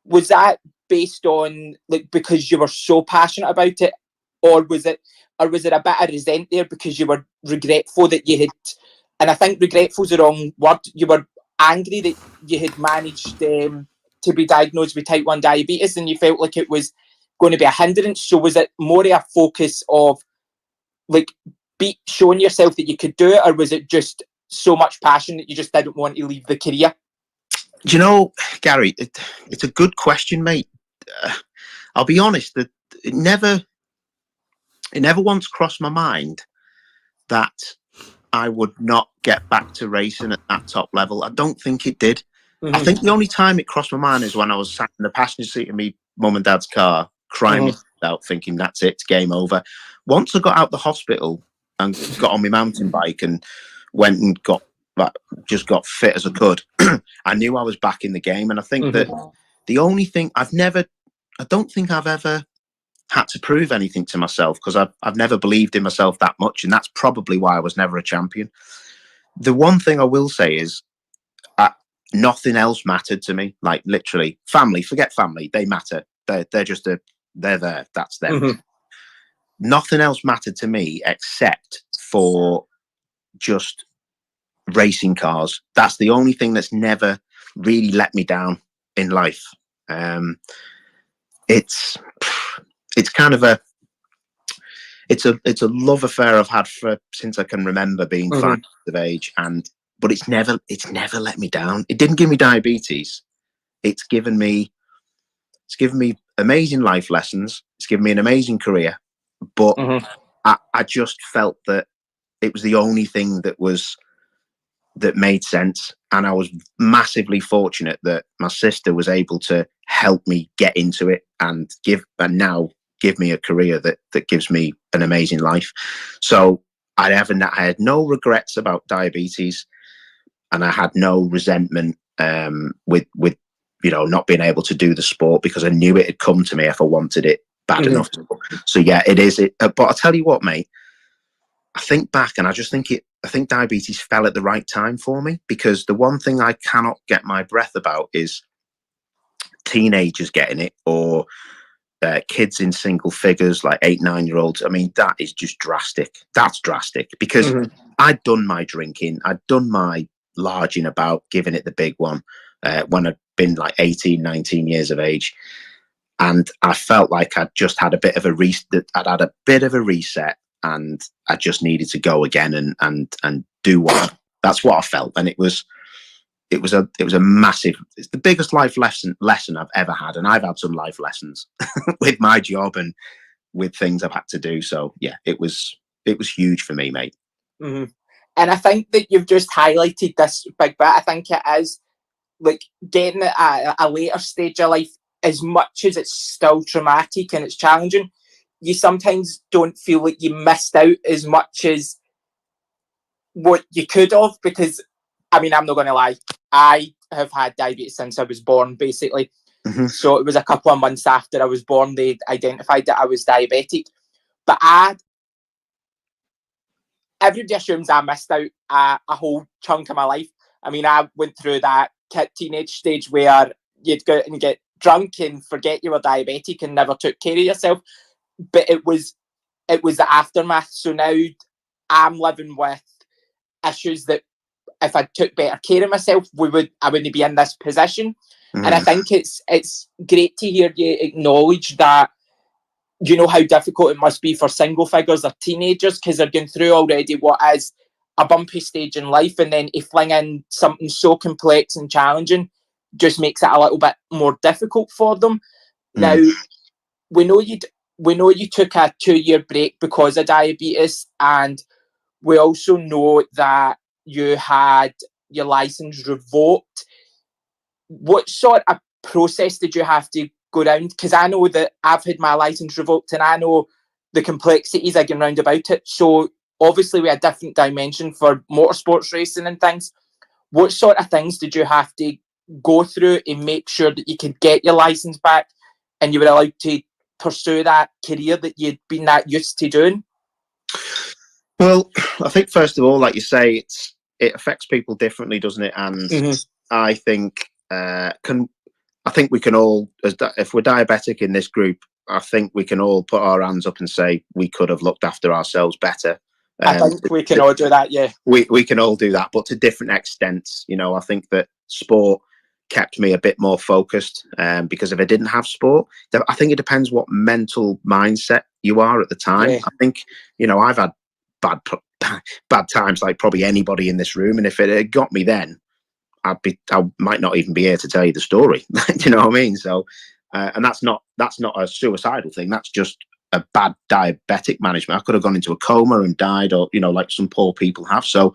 Was that based on like because you were so passionate about it, or was it a bit of resent there because you were regretful that you had, and I think regretful is the wrong word, you were angry that you had managed to be diagnosed with type 1 diabetes, and you felt like it was going to be a hindrance? So was it more a focus of like showing yourself that you could do it, or was it just so much passion that you just didn't want to leave the career? Do you know, Gary, it's a good question, mate. I'll be honest, that it never once crossed my mind that I would not get back to racing at that top level. I don't think it did. I think the only time it crossed my mind is when I was sat in the passenger seat of me mum and dad's car, crying out, thinking that's it, it's game over. Once I got out the hospital and got on my mountain bike and went and got fit as I could, I knew I was back in the game. And I think that the only thing I don't think I've ever had to prove anything to myself, because I've never believed in myself that much, and that's probably why I was never a champion. The one thing I will say is nothing else mattered to me. Like literally, family, forget family, they matter. They're there. That's them. Nothing else mattered to me except for just racing cars. That's the only thing that's never really let me down in life. It's kind of a love affair I've had since I can remember being 5 years of age, but it's never let me down. It didn't give me diabetes. It's given me amazing life lessons. It's given me an amazing career, but I just felt that it was the only thing that made sense. And I was massively fortunate that my sister was able to help me get into it and now give me a career that gives me an amazing life. So I had no regrets about diabetes, and I had no resentment with not being able to do the sport, because I knew it had come to me if I wanted it bad enough. So yeah, it is. But I'll tell you what, mate, I think back and I think diabetes fell at the right time for me, because the one thing I cannot get my breath about is teenagers getting it, or kids in single figures, like 8-9-year-olds. I mean, that is just drastic. That's drastic, because I'd done my drinking, I'd done my larging about, giving it the big one when I'd been like 18, 19 years of age. And I felt like I'd just had a bit of a reset. And I just needed to go again and do that's what I felt. And it was it was a massive, it's the biggest life lesson I've ever had. And I've had some life lessons with my job and with things I've had to do. So yeah, it was huge for me, mate. Mm-hmm. And I think that you've just highlighted this big bit. I think it is like getting it at a later stage of life, as much as it's still traumatic and it's challenging, you sometimes don't feel like you missed out as much as what you could have. Because, I mean, I'm not going to lie, I have had diabetes since I was born, basically. Mm-hmm. So it was a couple of months after I was born, they identified that I was diabetic. But everybody assumes I missed out a whole chunk of my life. I mean, I went through that teenage stage where you'd go out and get drunk and forget you were diabetic and never took care of yourself. But it was the aftermath. So now I'm living with issues that if I took better care of myself, I wouldn't be in this position. And I think it's great to hear you acknowledge that. You know how difficult it must be for single figures or teenagers, because they're going through already what is a bumpy stage in life, and then if fling in something so complex and challenging just makes it a little bit more difficult for them. Now, we know you took a 2-year break because of diabetes, and we also know that you had your license revoked. What sort of process did you have to go round? Because I know that I've had my license revoked, and I know the complexities again round about it. So obviously we had a different dimension for motorsports racing and things. What sort of things did you have to go through and make sure that you could get your license back and you were allowed to pursue that career that you'd been that used to doing? Well, I think first of all, like you say, it affects people differently, doesn't it? And I think we can all, if we're diabetic in this group, I think we can all put our hands up and say we could have looked after ourselves better. I think we can all do that, yeah. We can all do that, but to different extents. You know, I think that sport kept me a bit more focused, because if I didn't have sport, I think it depends what mental mindset you are at the time. Yeah. I think, you know, I've had bad times like probably anybody in this room, and if it had got me then, I might not even be here to tell you the story. Do you know what I mean? So, and that's not a suicidal thing. That's just a bad diabetic management. I could have gone into a coma and died, or, you know, like some poor people have. So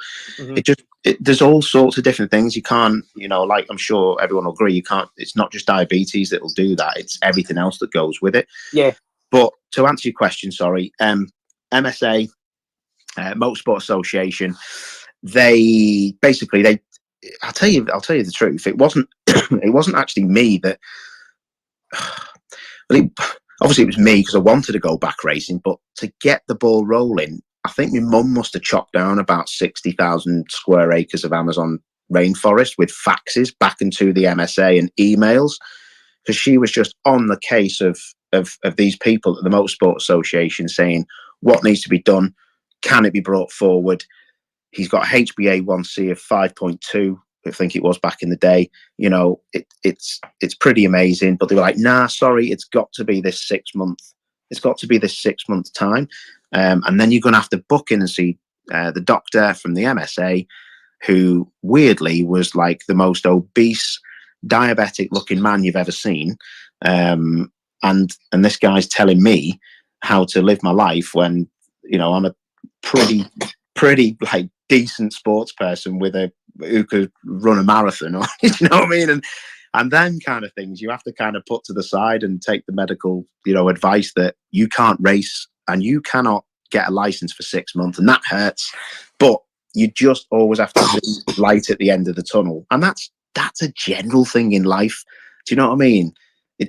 there's all sorts of different things. You can't, you know, like I'm sure everyone will agree, it's not just diabetes that will do that. It's everything else that goes with it. Yeah. But to answer your question, sorry, MSA, Motorsport Association, I'll tell you the truth. It wasn't actually me that. Obviously, it was me because I wanted to go back racing, but to get the ball rolling, I think my mum must have chopped down about 60,000 square acres of Amazon rainforest with faxes back into the MSA and emails, because she was just on the case of these people at the Motorsport Association saying what needs to be done, can it be brought forward. He's got a HbA1c of 5.2, I think it was back in the day. You know, it's pretty amazing. But they were like, nah, sorry, it's got to be this 6 month. It's got to be this 6 month time. And then you're going to have to book in and see the doctor from the MSA, who weirdly was like the most obese, diabetic looking man you've ever seen. And this guy's telling me how to live my life when, you know, I'm a pretty like decent sports person who could run a marathon, or you know what I mean, and then kind of things you have to kind of put to the side and take the medical, you know, advice that you can't race and you cannot get a license for 6 months, and that hurts, but you just always have to see light at the end of the tunnel. And that's a general thing in life. Do you know what I mean?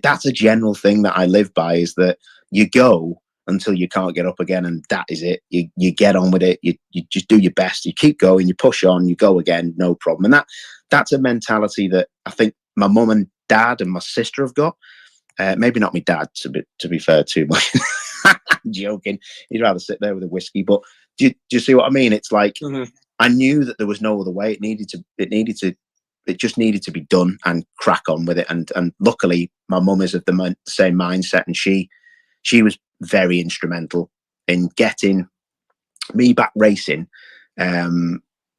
That's a general thing that I live by, is that you go until you can't get up again, and that is it. You get on with it. You just do your best. You keep going. You push on. You go again. No problem. And that's a mentality that I think my mum and dad and my sister have got. Maybe not my dad, to be fair, too much. I'm joking. He'd rather sit there with a whiskey. But do you see what I mean? It's like I knew that there was no other way. It just needed to be done and crack on with it. And luckily, my mum is of the same mindset, and she was very instrumental in getting me back racing.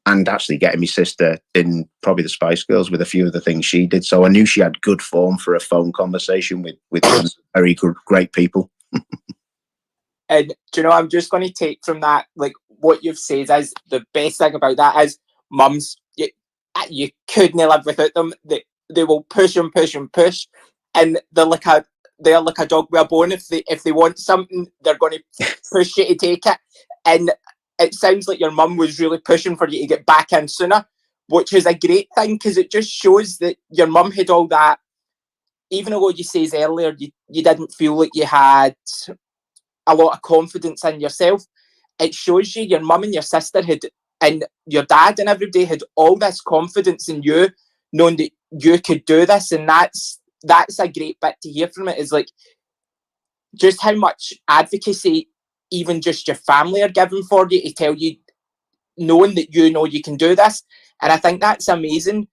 and actually getting my sister in probably the Spice Girls with a few of the things she did. So I knew she had good form for a phone conversation with some very good, great people. And do you know, I'm just going to take from that, like what you've said is the best thing about that is mums, you couldn't live without them. They will push and push and push, and they're like a dog with a bone. If they want something, they're going to push you to take it. And it sounds like your mum was really pushing for you to get back in sooner, which is a great thing because it just shows that your mum had all that. Even though you says earlier you didn't feel like you had a lot of confidence in yourself, it shows you your mum and your sister had, and your dad and everybody had all this confidence in you, knowing that you could do this. And that's a great bit to hear from it, is like just how much advocacy even just your family are giving for you, to tell you, knowing that you know you can do this. And I think that's amazing,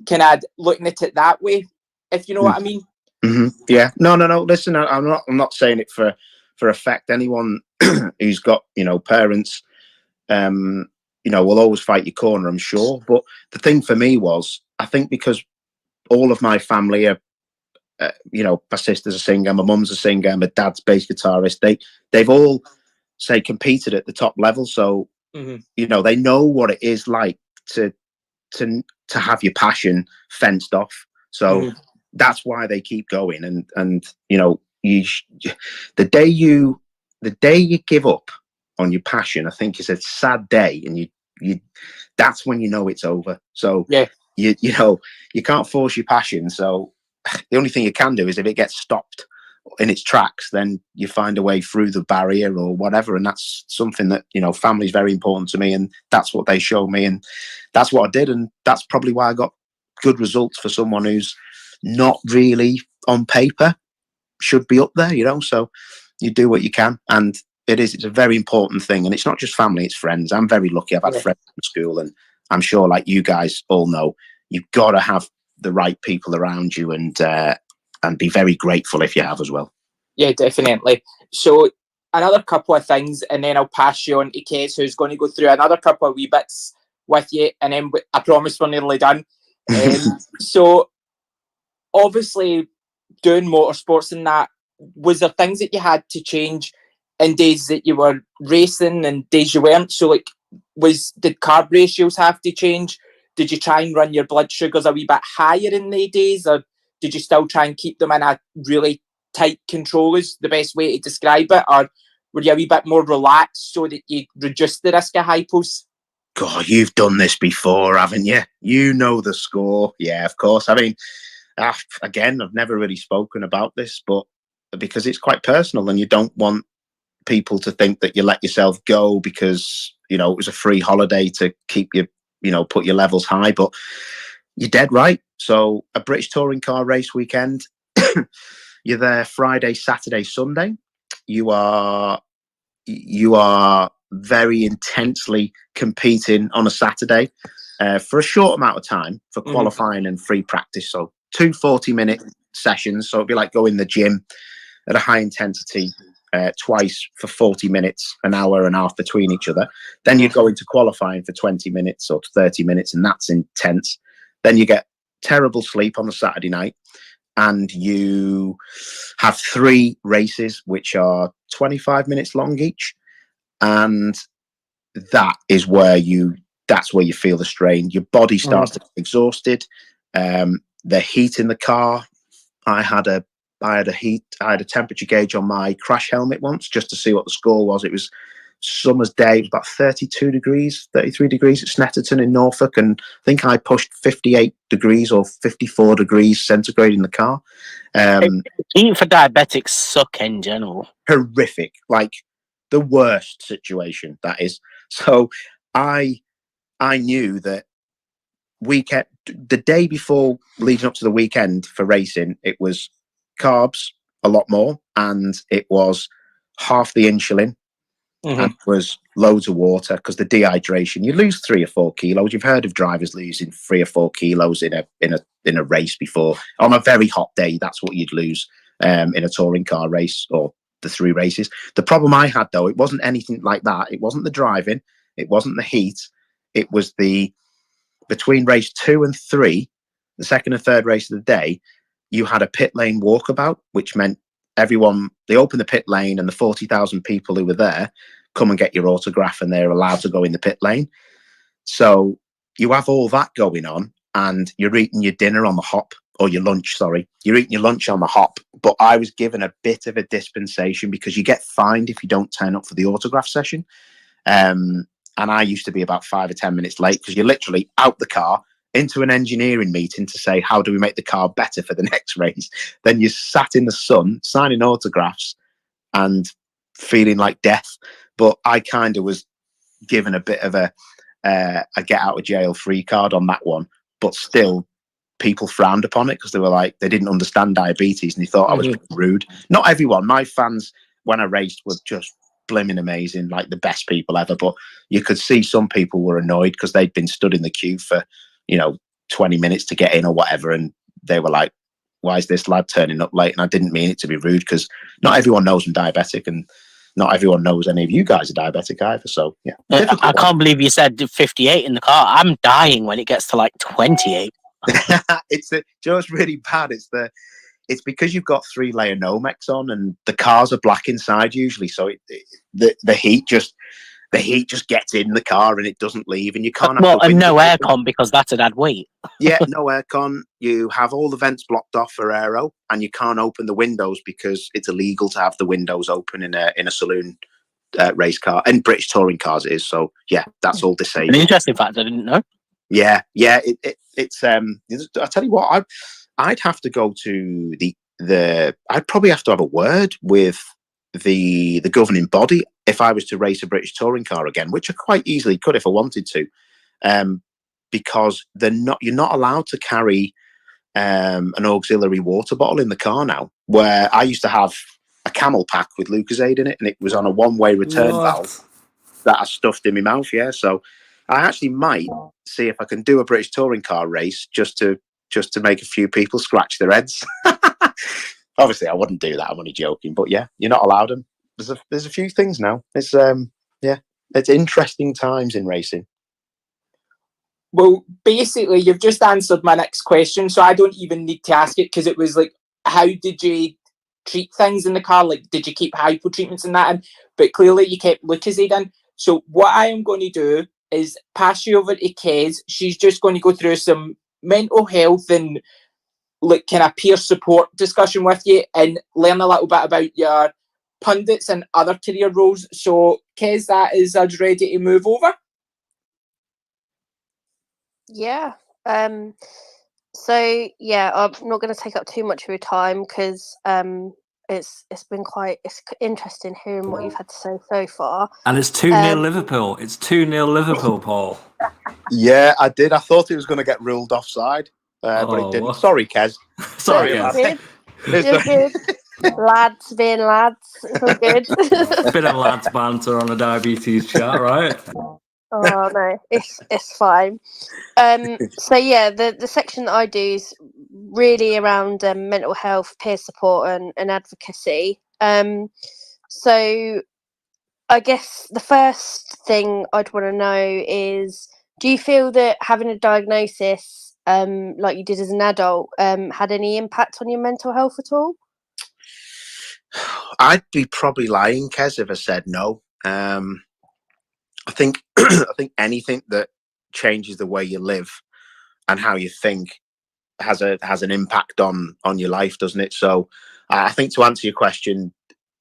kind of looking at it that way, if you know what I mean. Mm-hmm. Yeah. No. Listen, I'm not saying it for effect. Anyone who's got, parents, will always fight your corner, I'm sure. But the thing for me was, I think because all of my family are, my sister's a singer, my mum's a singer, my dad's bass guitarist. They've all, say, competed at the top level. So, they know what it is like to have your passion fenced off. So that's why they keep going. And the day you give up on your passion, I think is a sad day, and you that's when you know it's over. So you can't force your passion. So the only thing you can do is, if it gets stopped in its tracks, then you find a way through the barrier or whatever. And that's something that, family is very important to me, and that's what they showed me, and that's what I did. And that's probably why I got good results for someone who's not really on paper should be up there, so you do what you can. And it's a very important thing. And it's not just family, it's friends. I'm very lucky. I've had friends from school, and I'm sure, like you guys all know, you've got to have the right people around you, and be very grateful if you have as well. Yeah, definitely. So another couple of things, and then I'll pass you on to Kes, who's going to go through another couple of wee bits with you, and then I promise we're nearly done. So obviously doing motorsports and that, was there things that you had to change in days that you were racing and days you weren't? So like, did carb ratios have to change? Did you try and run your blood sugars a wee bit higher in the days, or did you still try and keep them in a really tight control, is the best way to describe it? Or were you a wee bit more relaxed so that you reduced the risk of hypos? God, you've done this before, haven't you? You know the score. Yeah, of course. I mean, again, I've never really spoken about this, but because it's quite personal, and you don't want people to think that you let yourself go because, it was a free holiday to keep you, put your levels high. But you're dead right. So a British touring car race weekend, you're there Friday, Saturday, Sunday. You are very intensely competing on a Saturday for a short amount of time for qualifying and free practice. So 2 40-minute sessions. So it'd be like going to the gym at a high intensity twice for 40 minutes, an hour and a half between each other. Then you go into qualifying for 20 minutes or 30 minutes, and that's intense. Then you get terrible sleep on the Saturday night, and you have 3 races, which are 25 minutes long each. And that's where you feel the strain. Your body starts to get exhausted. The heat in the car. I had a temperature gauge on my crash helmet once, just to see what the score was. It was summer's day. It was about 33 degrees at Snetterton in Norfolk, and I think I pushed 58 degrees or 54 degrees centigrade in the car. Eating for diabetics suck in general. Horrific, like the worst situation, that is. So I knew that the day before, leading up to the weekend for racing, it was carbs a lot more, and it was half the insulin, and it was loads of water, because the dehydration, you lose 3 or 4 kilos. You've heard of drivers losing 3 or 4 kilos in a race before. On a very hot day, that's what you'd lose in a touring car race, or the 3 races. The problem I had, though, it wasn't anything like that. It wasn't the driving, it wasn't the heat, it was between race 2 and 3, the second and third race of the day, you had a pit lane walkabout, which meant they opened the pit lane and the 40,000 people who were there come and get your autograph and they're allowed to go in the pit lane. So you have all that going on and you're eating your dinner on the hop, or your lunch, sorry. You're eating your lunch on the hop. But I was given a bit of a dispensation because you get fined if you don't turn up for the autograph session. And I used to be about 5 or 10 minutes late because you're literally out the car into an engineering meeting to say, how do we make the car better for the next race? Then you sat in the sun signing autographs and feeling like death. But I kind of was given a bit of a get out of jail free card on that one, but still people frowned upon it because they were like, they didn't understand diabetes and they thought I was rude. Not everyone. My fans, when I raced, were just blimmin' amazing, like the best people ever. But you could see some people were annoyed because they'd been stood in the queue for, 20 minutes to get in or whatever. And they were like, why is this lad turning up late? And I didn't mean it to be rude because not everyone knows I'm diabetic and not everyone knows any of you guys are diabetic either. So, yeah. I can't believe you said 58 in the car. I'm dying when it gets to like 28. It's really bad. It's because you've got 3-layer Nomex on and the cars are black inside usually. So the heat just gets in the car and it doesn't leave, and you can't. And no aircon because that'd add weight. Yeah, no aircon. You have all the vents blocked off for aero, and you can't open the windows because it's illegal to have the windows open in a saloon race car. And British touring cars it is. So yeah, that's all disabled. An interesting fact I didn't know. Yeah. It's I tell you what, I'd have to go to I'd probably have to have a word with the governing body if I was to race a British touring car again, which I quite easily could if I wanted to, because you're not allowed to carry an auxiliary water bottle in the car now, where I used to have a Camel pack with Lucozade in it, and it was on a one-way return valve that I stuffed in my mouth. Yeah, so I actually might see if I can do a British touring car race just to make a few people scratch their heads. Obviously, I wouldn't do that. I'm only joking. But yeah, you're not allowed them. There's a few things now. It's it's interesting times in racing. Well, basically, you've just answered my next question, so I don't even need to ask it because it was like, how did you treat things in the car? Like, did you keep hypo treatments and that in? But clearly, you kept Lucozade in. So what I am going to do is pass you over to Kez. She's just going to go through some mental health and like kind of peer support discussion with you and learn a little bit about your pundits and other career roles. So, Kez, that is us ready to move over. Yeah. So yeah, I'm not going to take up too much of your time because it's been it's interesting hearing what you've had to say so far. And it's 2-0 Liverpool. It's 2-0 Liverpool, Paul. Yeah, I did. I thought it was going to get ruled offside, but it didn't. Sorry, Kez. Sorry, Kez. You're good. Lads being lads. It's all good. Bit of lads banter on a diabetes chat, right? Oh no, it's fine. So yeah, the section that I do is really around mental health, peer support, and advocacy. So I guess the first thing I'd want to know is, do you feel that having a diagnosis, like you did as an adult, had any impact on your mental health at all? I'd be probably lying, Kez, if I said no. I think anything that changes the way you live and how you think has an impact on your life, doesn't it? So I think to answer your question,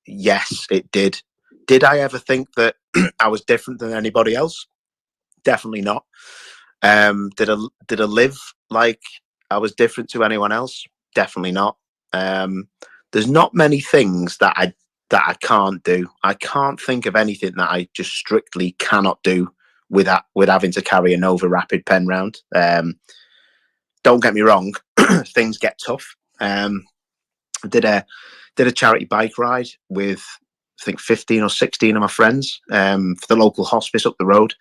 yes, it did. Did I ever think that I was different than anybody else? Definitely not. Did I live like I was different to anyone else? Definitely not. There's not many things that I can't do. I can't think of anything that I just strictly cannot do with having to carry a Nova Rapid pen round. Don't get me wrong, things get tough. I did a charity bike ride with, I think, 15 or 16 of my friends for the local hospice up the road.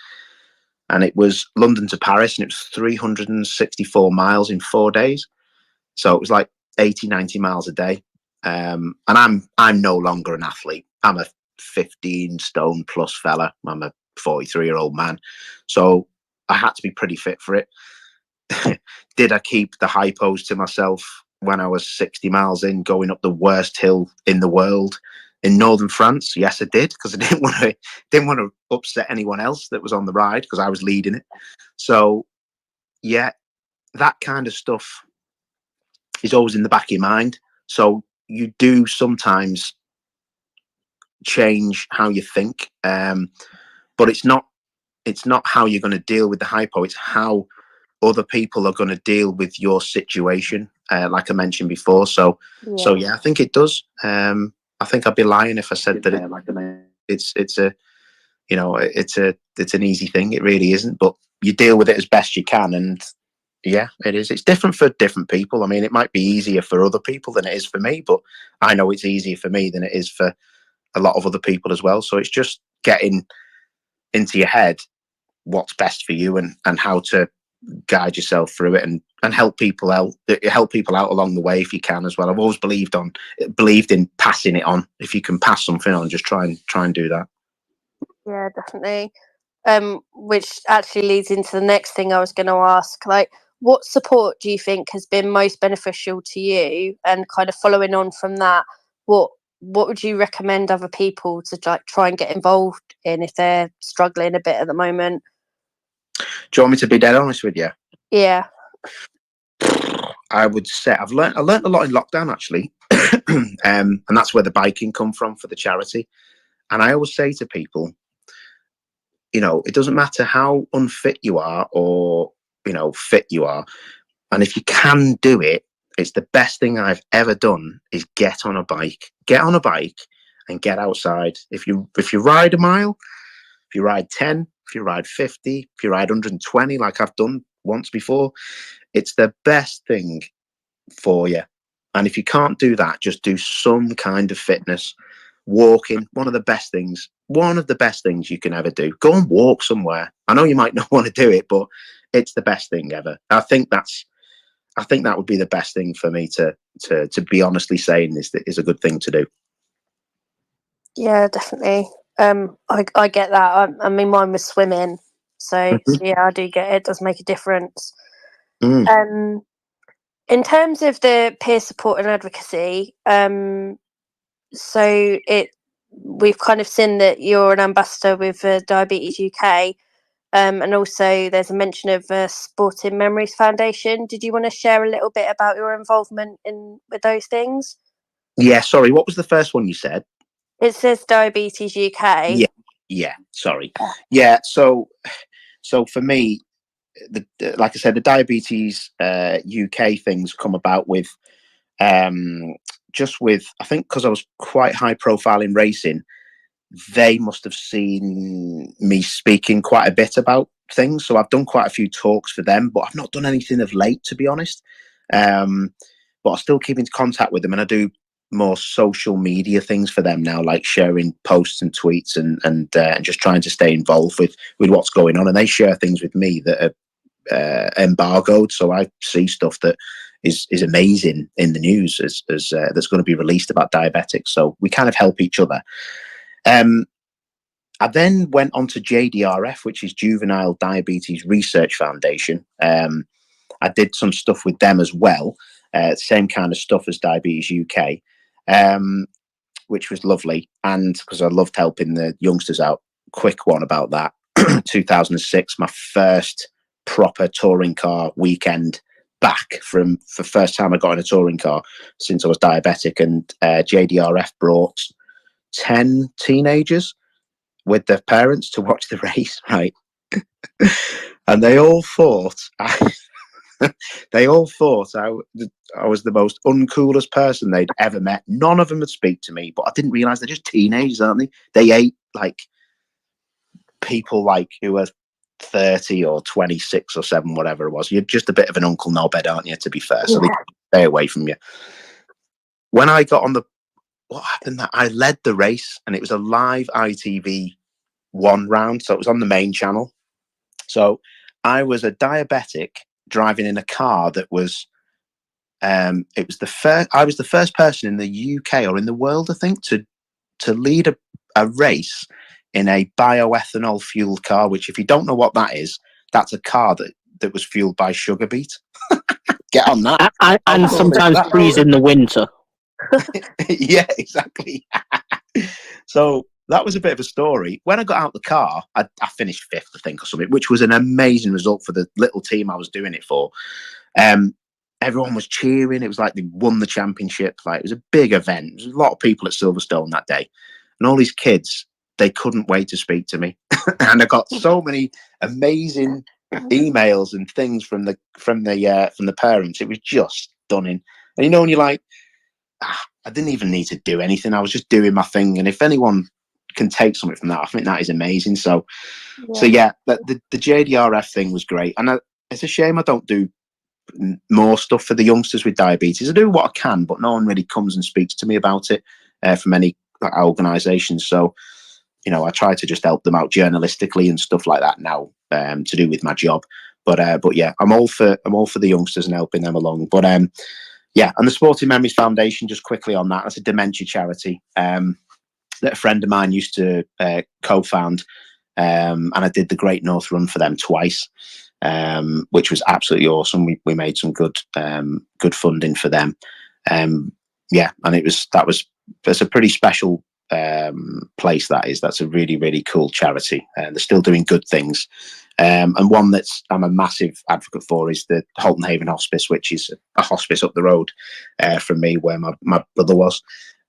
And it was London to Paris, and it was 364 miles in 4 days. So it was like 80, 90 miles a day. And I'm no longer an athlete. I'm a 15 stone plus fella. I'm a 43-year-old man. So I had to be pretty fit for it. Did I keep the hypos to myself when I was 60 miles in, going up the worst hill in the world in northern France? Yes, I did, because I didn't want to upset anyone else that was on the ride, because I was leading it. So yeah, that kind of stuff is always in the back of your mind. So you do sometimes change how you think, but it's not how you're going to deal with the hypo. It's how other people are going to deal with your situation, like I mentioned before. So yeah, I think it does. I think I'd be lying if I said that it's a, you know, it's an easy thing. It really isn't, but you deal with it as best you can. And yeah, it is. It's different for different people. I mean, it might be easier for other people than it is for me, but I know it's easier for me than it is for a lot of other people as well. So it's just getting into your head what's best for you, and how to guide yourself through it, and help people out along the way if you can as well. I've always believed in passing it on. If you can pass something on, just try and do that. Yeah, definitely. Which actually leads into the next thing I was going to ask. Like, what support do you think has been most beneficial to you? And kind of following on from that, what would you recommend other people to like try and get involved in if they're struggling a bit at the moment? Do you want me to be dead honest with you? Yeah. I would say I learned a lot in lockdown, actually. And that's where the biking come from for the charity. And I always say to people, you know, it doesn't matter how unfit you are or, you know, fit you are. And if you can do it, it's the best thing I've ever done is get on a bike and get outside. If you ride a mile, if you ride 10, if you ride 50, if you ride 120, like I've done once before, it's the best thing for you. And if you can't do that, just do some kind of fitness. Walking, one of the best things you can ever do. Go and walk somewhere. I know you might not want to do it, but it's the best thing ever. I think that would be the best thing for me to be honestly saying is a good thing to do. Yeah, definitely. I get that. I mean, mine was swimming, so yeah, I do get it. It does make a difference. In terms of the peer support and advocacy, so we've kind of seen that you're an ambassador with Diabetes UK, and also there's a mention of Sporting Memories Foundation. Did you want to share a little bit about your involvement with those things? Yeah, sorry, what was the first one you said? It says Diabetes UK. Yeah, sorry. Yeah, so for me, like I said, the Diabetes UK things come about with I think because I was quite high profile in racing, they must have seen me speaking quite a bit about things. So I've done quite a few talks for them, but I've not done anything of late, to be honest. But I still keep in contact with them, and I do more social media things for them now, like sharing posts and tweets and just trying to stay involved with what's going on. And they share things with me that are embargoed, so I see stuff that is amazing in the news as that's going to be released about diabetics. So we kind of help each other. I then went on to JDRF, which is Juvenile Diabetes Research Foundation. I did some stuff with them as well, same kind of stuff as Diabetes UK, which was lovely. And because I loved helping the youngsters out. Quick one about that. 2006, my first proper touring car weekend back from the first time I got in a touring car since I was diabetic. And JDRF brought 10 teenagers with their parents to watch the race, right? And they all thought I was the most uncoolest person they'd ever met. None of them would speak to me, but I didn't realize they're just teenagers, aren't they? They ate like people like who are 30 or 26 or 7, whatever it was. You're just a bit of an Uncle Knobhead, aren't you, to be fair? So they stay away from you. When I got on what happened that I led the race, and it was a live ITV1 round, so it was on the main channel. So I was a diabetic driving in a car that was I was the first person in the UK or in the world, I think, to lead a race in a bioethanol fueled car, which, if you don't know what that is, that's a car that was fueled by sugar beet. Get on that. And sometimes freeze in the winter. Yeah, exactly. So that was a bit of a story. When I got out the car, I finished 5th, I think, or something, which was an amazing result for the little team I was doing it for. Everyone was cheering. It was like they won the championship. Like, it was a big event. There was a lot of people at Silverstone that day, and all these kids, they couldn't wait to speak to me. And I got so many amazing emails and things from the parents. It was just stunning. And you know, when you're like, I didn't even need to do anything. I was just doing my thing. And if anyone can take something from that, I think that is amazing. So yeah, the JDRF thing was great. And it's a shame I don't do more stuff for the youngsters with diabetes. I do what I can, but no one really comes and speaks to me about it from any organisations. So, you know, I try to just help them out journalistically and stuff like that now to do with my job. But yeah, I'm all for the youngsters and helping them along. But yeah, and the Sporting Memories Foundation, just quickly on that, that's a dementia charity that a friend of mine used to co-found, and I did the Great North Run for them twice. Which was absolutely awesome. We made some good funding for them. Yeah, and it's a pretty special place. That's a really, really cool charity, and they're still doing good things. And one that's I'm a massive advocate for is the Halton Haven Hospice, which is a hospice up the road from me, where my brother was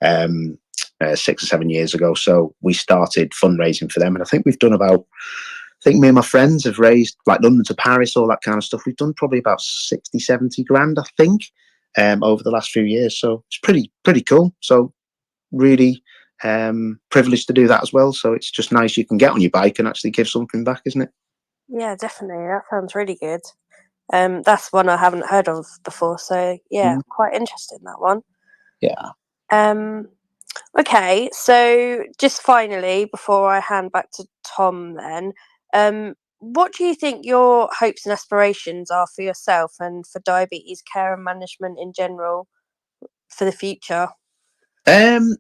6 or 7 years ago. So we started fundraising for them, and I think we've done about. I think me and my friends have raised, like, London to Paris, all that kind of stuff. We've done probably about 60, 70 grand, I think, over the last few years. So it's pretty cool. So really privileged to do that as well. So it's just nice you can get on your bike and actually give something back, isn't it? Yeah, definitely. That sounds really good. That's one I haven't heard of before. So yeah, quite interesting, that one. Yeah. Okay, so just finally, before I hand back to Tom then, what do you think your hopes and aspirations are for yourself and for diabetes care and management in general for the future? I'm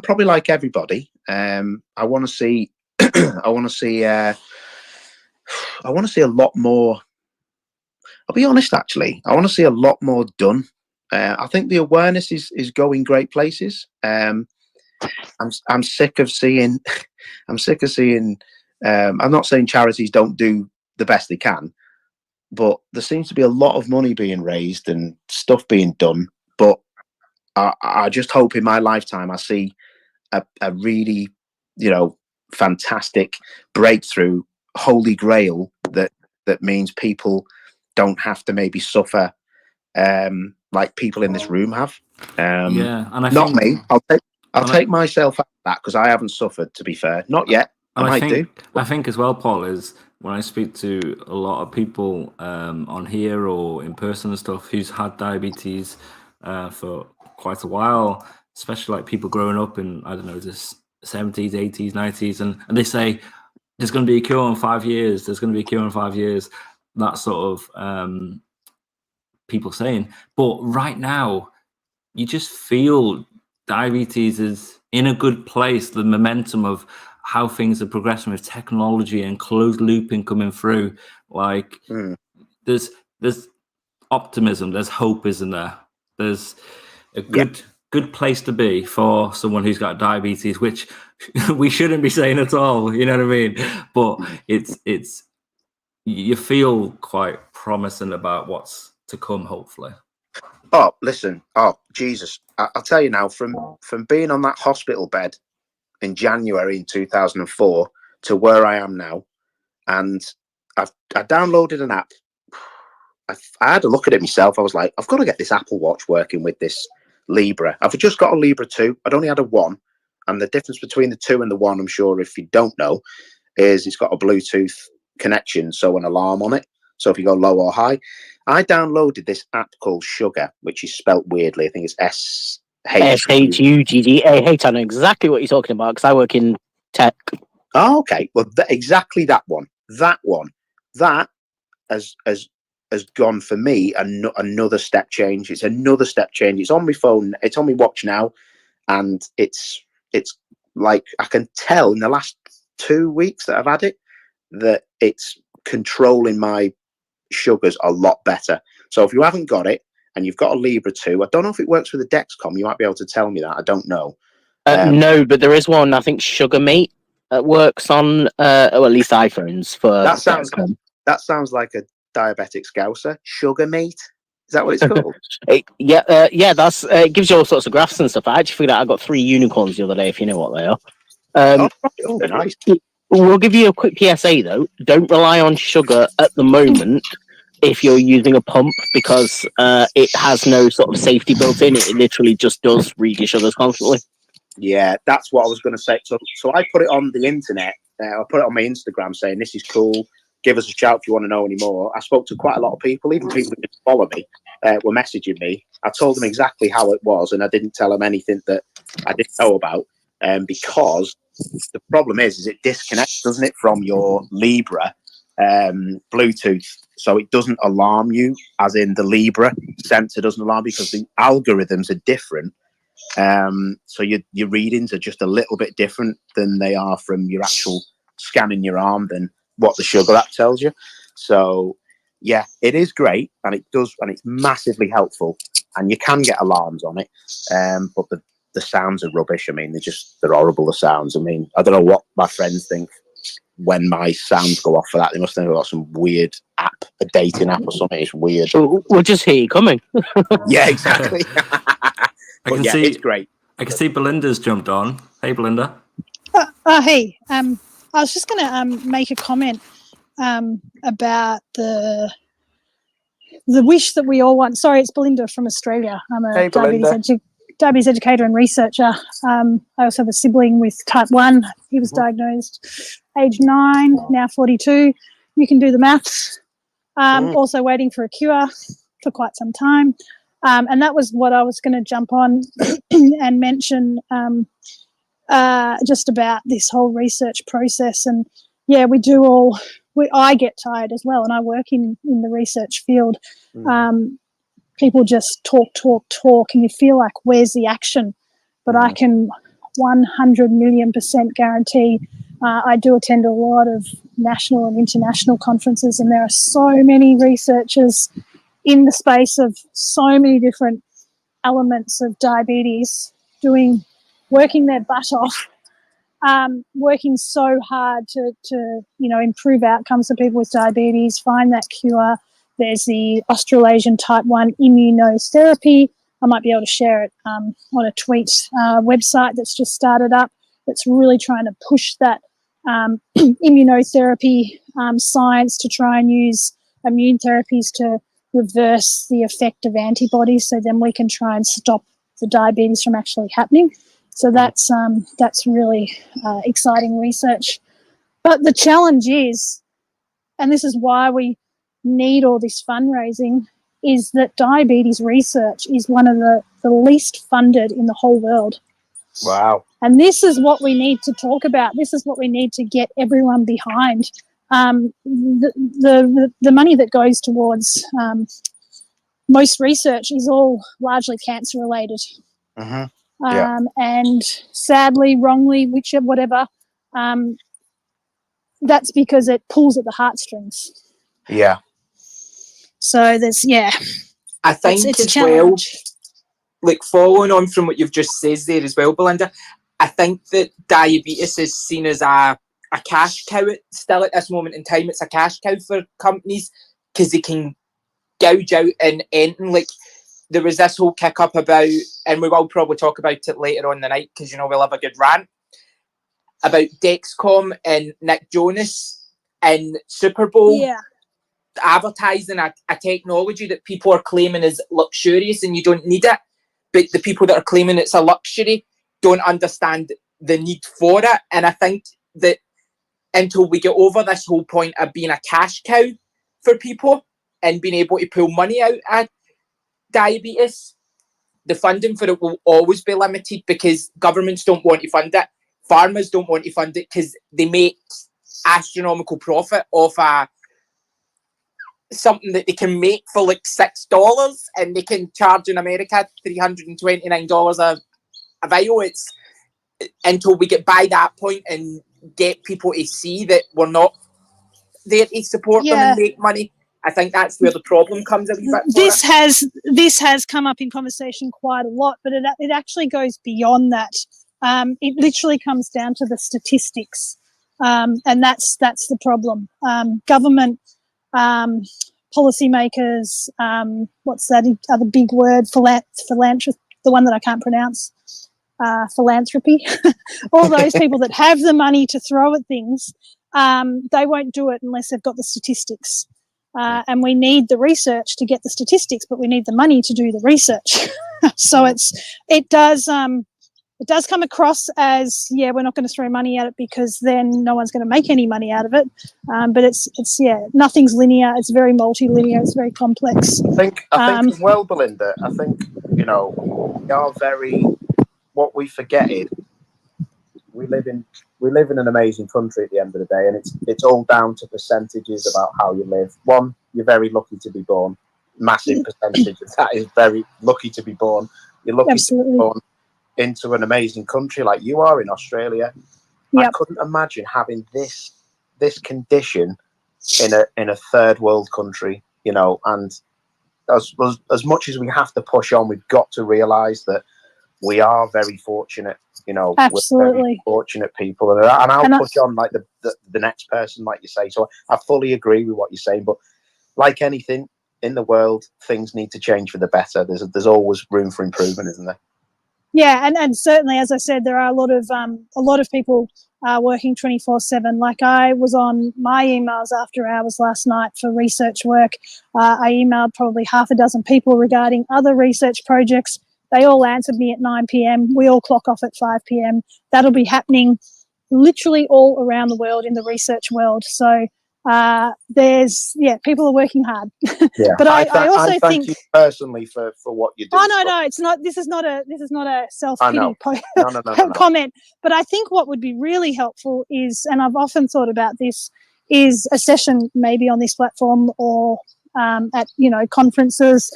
probably like everybody. I want to see I want to see a lot more. I'll be honest, actually, I want to see a lot more done. I think the awareness is going great places. I'm sick of seeing I'm not saying charities don't do the best they can, but there seems to be a lot of money being raised and stuff being done. But I just hope in my lifetime I see a really, fantastic breakthrough, holy grail that means people don't have to maybe suffer like people in this room have. Yeah, and I not think, me. I'll take myself out of that because I haven't suffered, to be fair. Not yet. I think as well, Paul, is when I speak to a lot of people on here or in person and stuff who's had diabetes for quite a while, especially like people growing up in, I don't know, the 70s, 80s, 90s, and they say there's going to be a cure in 5 years. There's going to be a cure in 5 years. That sort of people saying. But right now, you just feel diabetes is in a good place. The momentum of how things are progressing with technology and closed looping coming through, like there's optimism, there's hope, isn't there? There's a good place to be for someone who's got diabetes, which we shouldn't be saying at all, you know what I mean? But it's you feel quite promising about what's to come, hopefully. Oh, listen. Oh, Jesus. I'll tell you now, from being on that hospital bed in January in 2004 to where I am now, and I downloaded an app. I had a look at it myself. I was like, I've got to get this Apple Watch working with this Libra. I've just got a Libra 2. I'd only had a 1. And the difference between the 2 and the 1, I'm sure if you don't know, is it's got a Bluetooth connection, so an alarm on it. So if you go low or high, I downloaded this app called Sugar, which is spelt weirdly. I think it's SHUGGAH. I know exactly what you're talking about because I work in tech. Oh, okay. Well, exactly that one. That has gone for me another step change. It's another step change. It's on my phone. It's on my watch now, and it's like I can tell in the last 2 weeks that I've had it that it's controlling my sugars a lot better. So if you haven't got it and you've got a Libra 2, I don't know if it works with the Dexcom. You might be able to tell me that. I don't know. No, but there is one, I think, Sugarmate, that works on, or at least iPhones for Dexcom. That sounds like a diabetic scouser. Sugarmate? Is that what it's called? Yeah, that's it gives you all sorts of graphs and stuff. I actually figured out I got 3 unicorns the other day, if you know what they are. Oh, nice. We'll give you a quick PSA though. Don't rely on sugar at the moment if you're using a pump, because it has no sort of safety built in. It literally just does read your sugars constantly. Yeah, that's what I was going to say. So I put it on the internet. I put it on my Instagram saying, this is cool. Give us a shout if you want to know any more. I spoke to quite a lot of people, even people who didn't follow me, were messaging me. I told them exactly how it was, and I didn't tell them anything that I didn't know about, because the problem is it disconnects, doesn't it, from your Libra Bluetooth. So it doesn't alarm you, as in the Libra sensor doesn't alarm you, because the algorithms are different. So your readings are just a little bit different than they are from your actual scanning your arm than what the sugar app tells you. So yeah, it is great, and it's massively helpful, and you can get alarms on it. But the sounds are rubbish. I mean, they're horrible, the sounds. I mean, I don't know what my friends think when my sounds go off for that. They must think I've got some weird app, a dating app or something. It's weird. We'll just hear you coming. Yeah, exactly. I can it's great. I can see Belinda's jumped on. Hey, Belinda. Hey. I was just going to make a comment about the wish that we all want. Sorry, it's Belinda from Australia. I'm a diabetes educator and researcher. I also have a sibling with type 1. He was diagnosed age 9, now 42. You can do the maths. Also waiting for a cure for quite some time. And that was what I was going to jump on and mention just about this whole research process. And yeah, I get tired as well, and I work in the research field. People just talk, and you feel like, where's the action? But I can 100 million % guarantee I do attend a lot of national and international conferences, and there are so many researchers in the space of so many different elements of diabetes working their butt off, working so hard to improve outcomes for people with diabetes, find that cure. There's the Australasian type 1 immunotherapy. I might be able to share it on a tweet website that's just started up, that's really trying to push that immunotherapy science to try and use immune therapies to reverse the effect of antibodies, so then we can try and stop the diabetes from actually happening. So that's really exciting research. But the challenge is, and this is why we need all this fundraising, is that diabetes research is one of the least funded in the whole world. Wow. And this is what we need to talk about. This is what we need to get everyone behind. The money that goes towards most research is all largely cancer related. And sadly, wrongly, whatever, that's because it pulls at the heartstrings. Yeah. So there's, I think it's as well, like following on from what you've just said there as well, Belinda, I think that diabetes is seen as a cash cow still at this moment in time. It's a cash cow for companies because they can gouge out in anything. Like, there was this whole kick up about, and we will probably talk about it later on the night because, we'll have a good rant about Dexcom and Nick Jonas and Super Bowl advertising a technology that people are claiming is luxurious and you don't need it. But the people that are claiming it's a luxury don't understand the need for it. And I think that until we get over this whole point of being a cash cow for people and being able to pull money out of diabetes, the funding for it will always be limited because governments don't want to fund it. Farmers don't want to fund it because they make astronomical profit off something that they can make for like $6 and they can charge in America $329 a vial. It's until we get by that point and get people to see that we're not there to support them and make money. I think that's where the problem comes a wee bit. This has come up in conversation quite a lot, but it actually goes beyond that. It literally comes down to the statistics, and that's the problem. Government, policymakers, what's that other big word? Philanthropy, the one that I can't pronounce. Philanthropy. All those people that have the money to throw at things, they won't do it unless they've got the statistics. And we need the research to get the statistics, but we need the money to do the research. So it does come across as, yeah, we're not going to throw money at it because then no one's going to make any money out of it. But it's nothing's linear. It's very multi-linear. It's very complex. I think as well, Belinda, I think, we are very, what we forget is we live in an amazing country at the end of the day, and it's all down to percentages about how you live. One, you're very lucky to be born. Massive percentage of that is very lucky to be born. You're lucky to be born into an amazing country like you are in Australia. Yep. I couldn't imagine having this condition in a third world country, and as much as we have to push on, we've got to realise that we are very fortunate. Absolutely. We're very fortunate people, and I'll push on like the next person, like you say. So I fully agree with what you're saying, but like anything in the world, things need to change for the better. There's always room for improvement, isn't there? Yeah, and certainly, as I said, there are a lot of people working 24/7. Like I was on my emails after hours last night for research work. I emailed probably half a dozen people regarding other research projects. They all answered me at 9 p.m. We all clock off at 5 p.m. That'll be happening literally all around the world in the research world. So people are working hard. Yeah. But I also thank you personally for what you do. Oh no, it's not. This is not a self-pity no. comment. But I think what would be really helpful is, and I've often thought about this, is a session maybe on this platform or at conferences.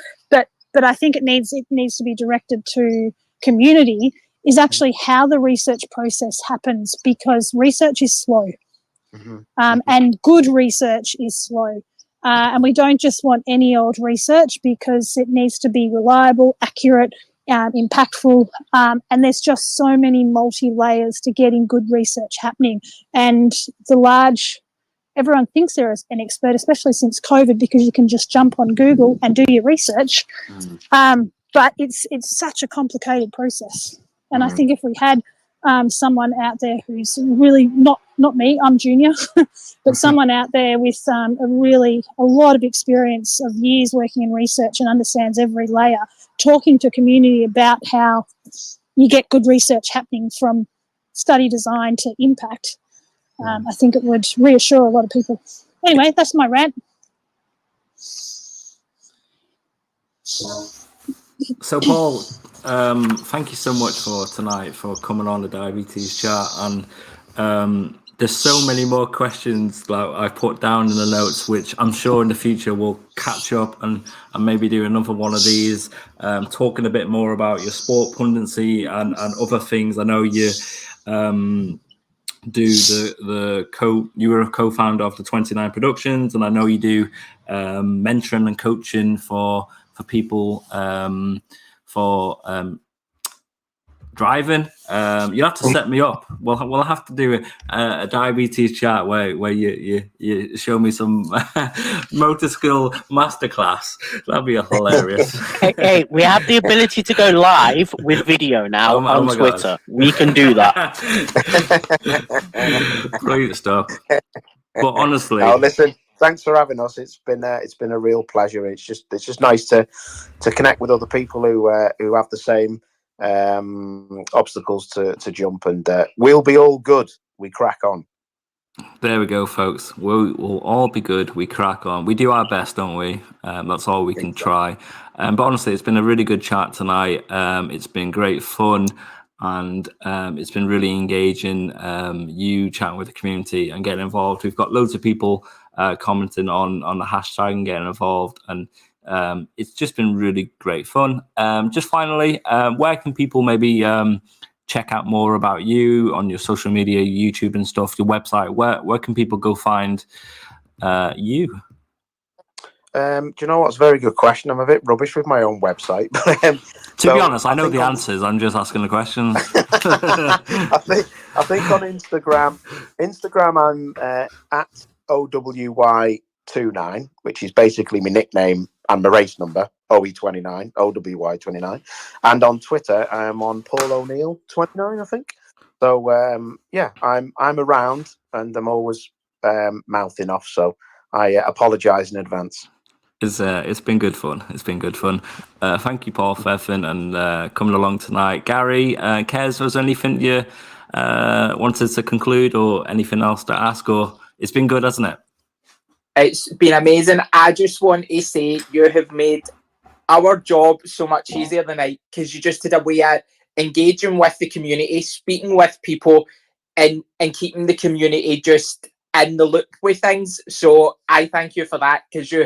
But I think it needs to be directed to community, is actually how the research process happens, because research is slow. And good research is slow. And we don't just want any old research, because it needs to be reliable, accurate, impactful. And there's just so many multi-layers to getting good research happening. And everyone thinks they're an expert, especially since COVID, because you can just jump on Google and do your research. But it's such a complicated process. And I think if we had someone out there who's really not me, I'm junior, but someone out there with a lot of experience of years working in research and understands every layer, talking to community about how you get good research happening from study design to impact, I think it would reassure a lot of people. Anyway, that's my rant. So, Paul, thank you so much for tonight, for coming on the Diabetes Chat. And there's so many more questions like I put down in the notes, which I'm sure in the future we'll catch up and maybe do another one of these, talking a bit more about your sport pundency and other things. I know you you were a co-founder of the 29 Productions, and I know you do mentoring and coaching for people for driving. You'll have to set me up. We'll have to do a diabetes chat where you show me some motor skill masterclass. That'd be hilarious. Hey, we have the ability to go live with video now on Twitter. God. We can do that. Brilliant stuff. But honestly, listen. Thanks for having us. It's been a real pleasure. It's just nice to connect with other people who have the same obstacles to jump, and we'll be all good. We crack on. There we go, folks. We'll all be good. We crack on. We do our best, don't we? That's all we can try. But honestly, it's been a really good chat tonight. It's been great fun, and it's been really engaging. You chatting with the community and getting involved. We've got loads of people commenting on the hashtag and getting involved, and it's just been really great fun. Just finally, where can people maybe check out more about you on your social media, YouTube and stuff, your website? Where can people go find you? Do you know what's a very good question? I'm a bit rubbish with my own website. To be honest, I know the answers. I'm just asking the questions. I think on Instagram, I'm at OWY29, which is basically my nickname and my race number, OE29, OWY29. And on Twitter, I'm on Paul O'Neill 29, I think. So yeah, I'm around and I'm always mouthing off. So I apologise in advance. It's been good fun. It's been good fun. Thank you, Paul, for everything and coming along tonight. Gary, Kez, was there anything you wanted to conclude or anything else to ask? Or it's been good, hasn't it? It's been amazing. I just want to say you have made our job so much easier tonight because you just did a way of engaging with the community, speaking with people, and keeping the community just in the loop with things. So I thank you for that because you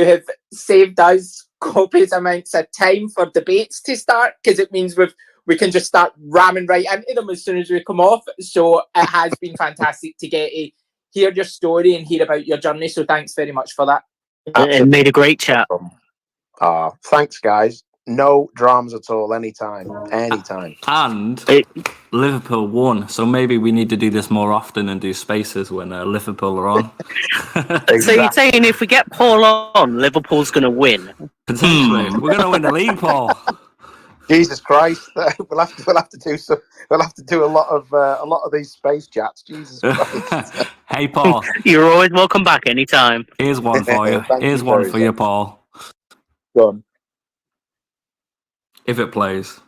have saved us copious amounts of time for debates to start because it means we can just start ramming right into them as soon as we come off. So it has been fantastic to get to hear your story and hear about your journey. So thanks very much for that. It made a great chat. Thanks, guys. No dramas at all. Anytime. And Liverpool won, so maybe we need to do this more often and do spaces when Liverpool are on. Exactly. So you're saying if we get Paul on, Liverpool's going to win? Potentially, we're going to win the league, Paul. Jesus Christ, we'll have to do some. We'll have to do a lot of these space chats. Jesus Christ. Hey, Paul. You're always welcome back anytime. Here's one for you. Here's one for you, Paul. Go on. If it plays.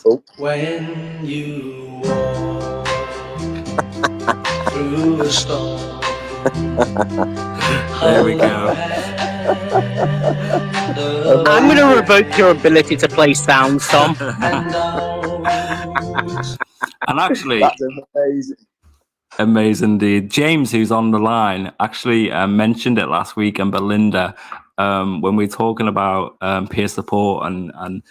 Oh. When you walk through a storm. There we go. I'm going to revoke your ability to play sounds, Tom. And actually, That's amazing. Amazing indeed. James, who's on the line, actually mentioned it last week, and Belinda, when we were talking about peer support and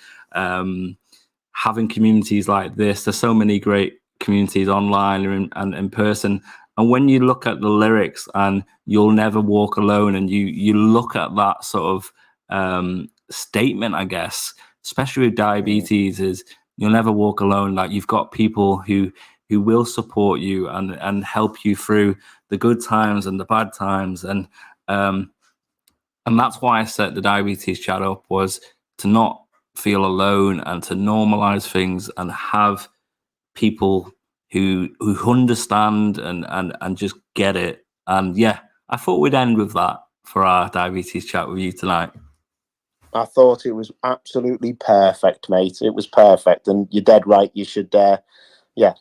having communities like this. There's so many great communities online and in person. And when you look at the lyrics and "You'll never walk alone," and you look at that sort of statement, I guess, especially with diabetes, is you'll never walk alone. Like, you've got people who will support you and help you through the good times and the bad times. And that's why I set the diabetes chat up, was to not feel alone and to normalize things and have people who understand and just get it. And yeah, I thought we'd end with that for our diabetes chat with you tonight. I thought it was absolutely perfect, mate. It was perfect. And you're dead right. You should,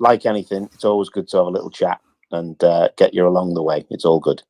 like anything, it's always good to have a little chat and get you along the way. It's all good.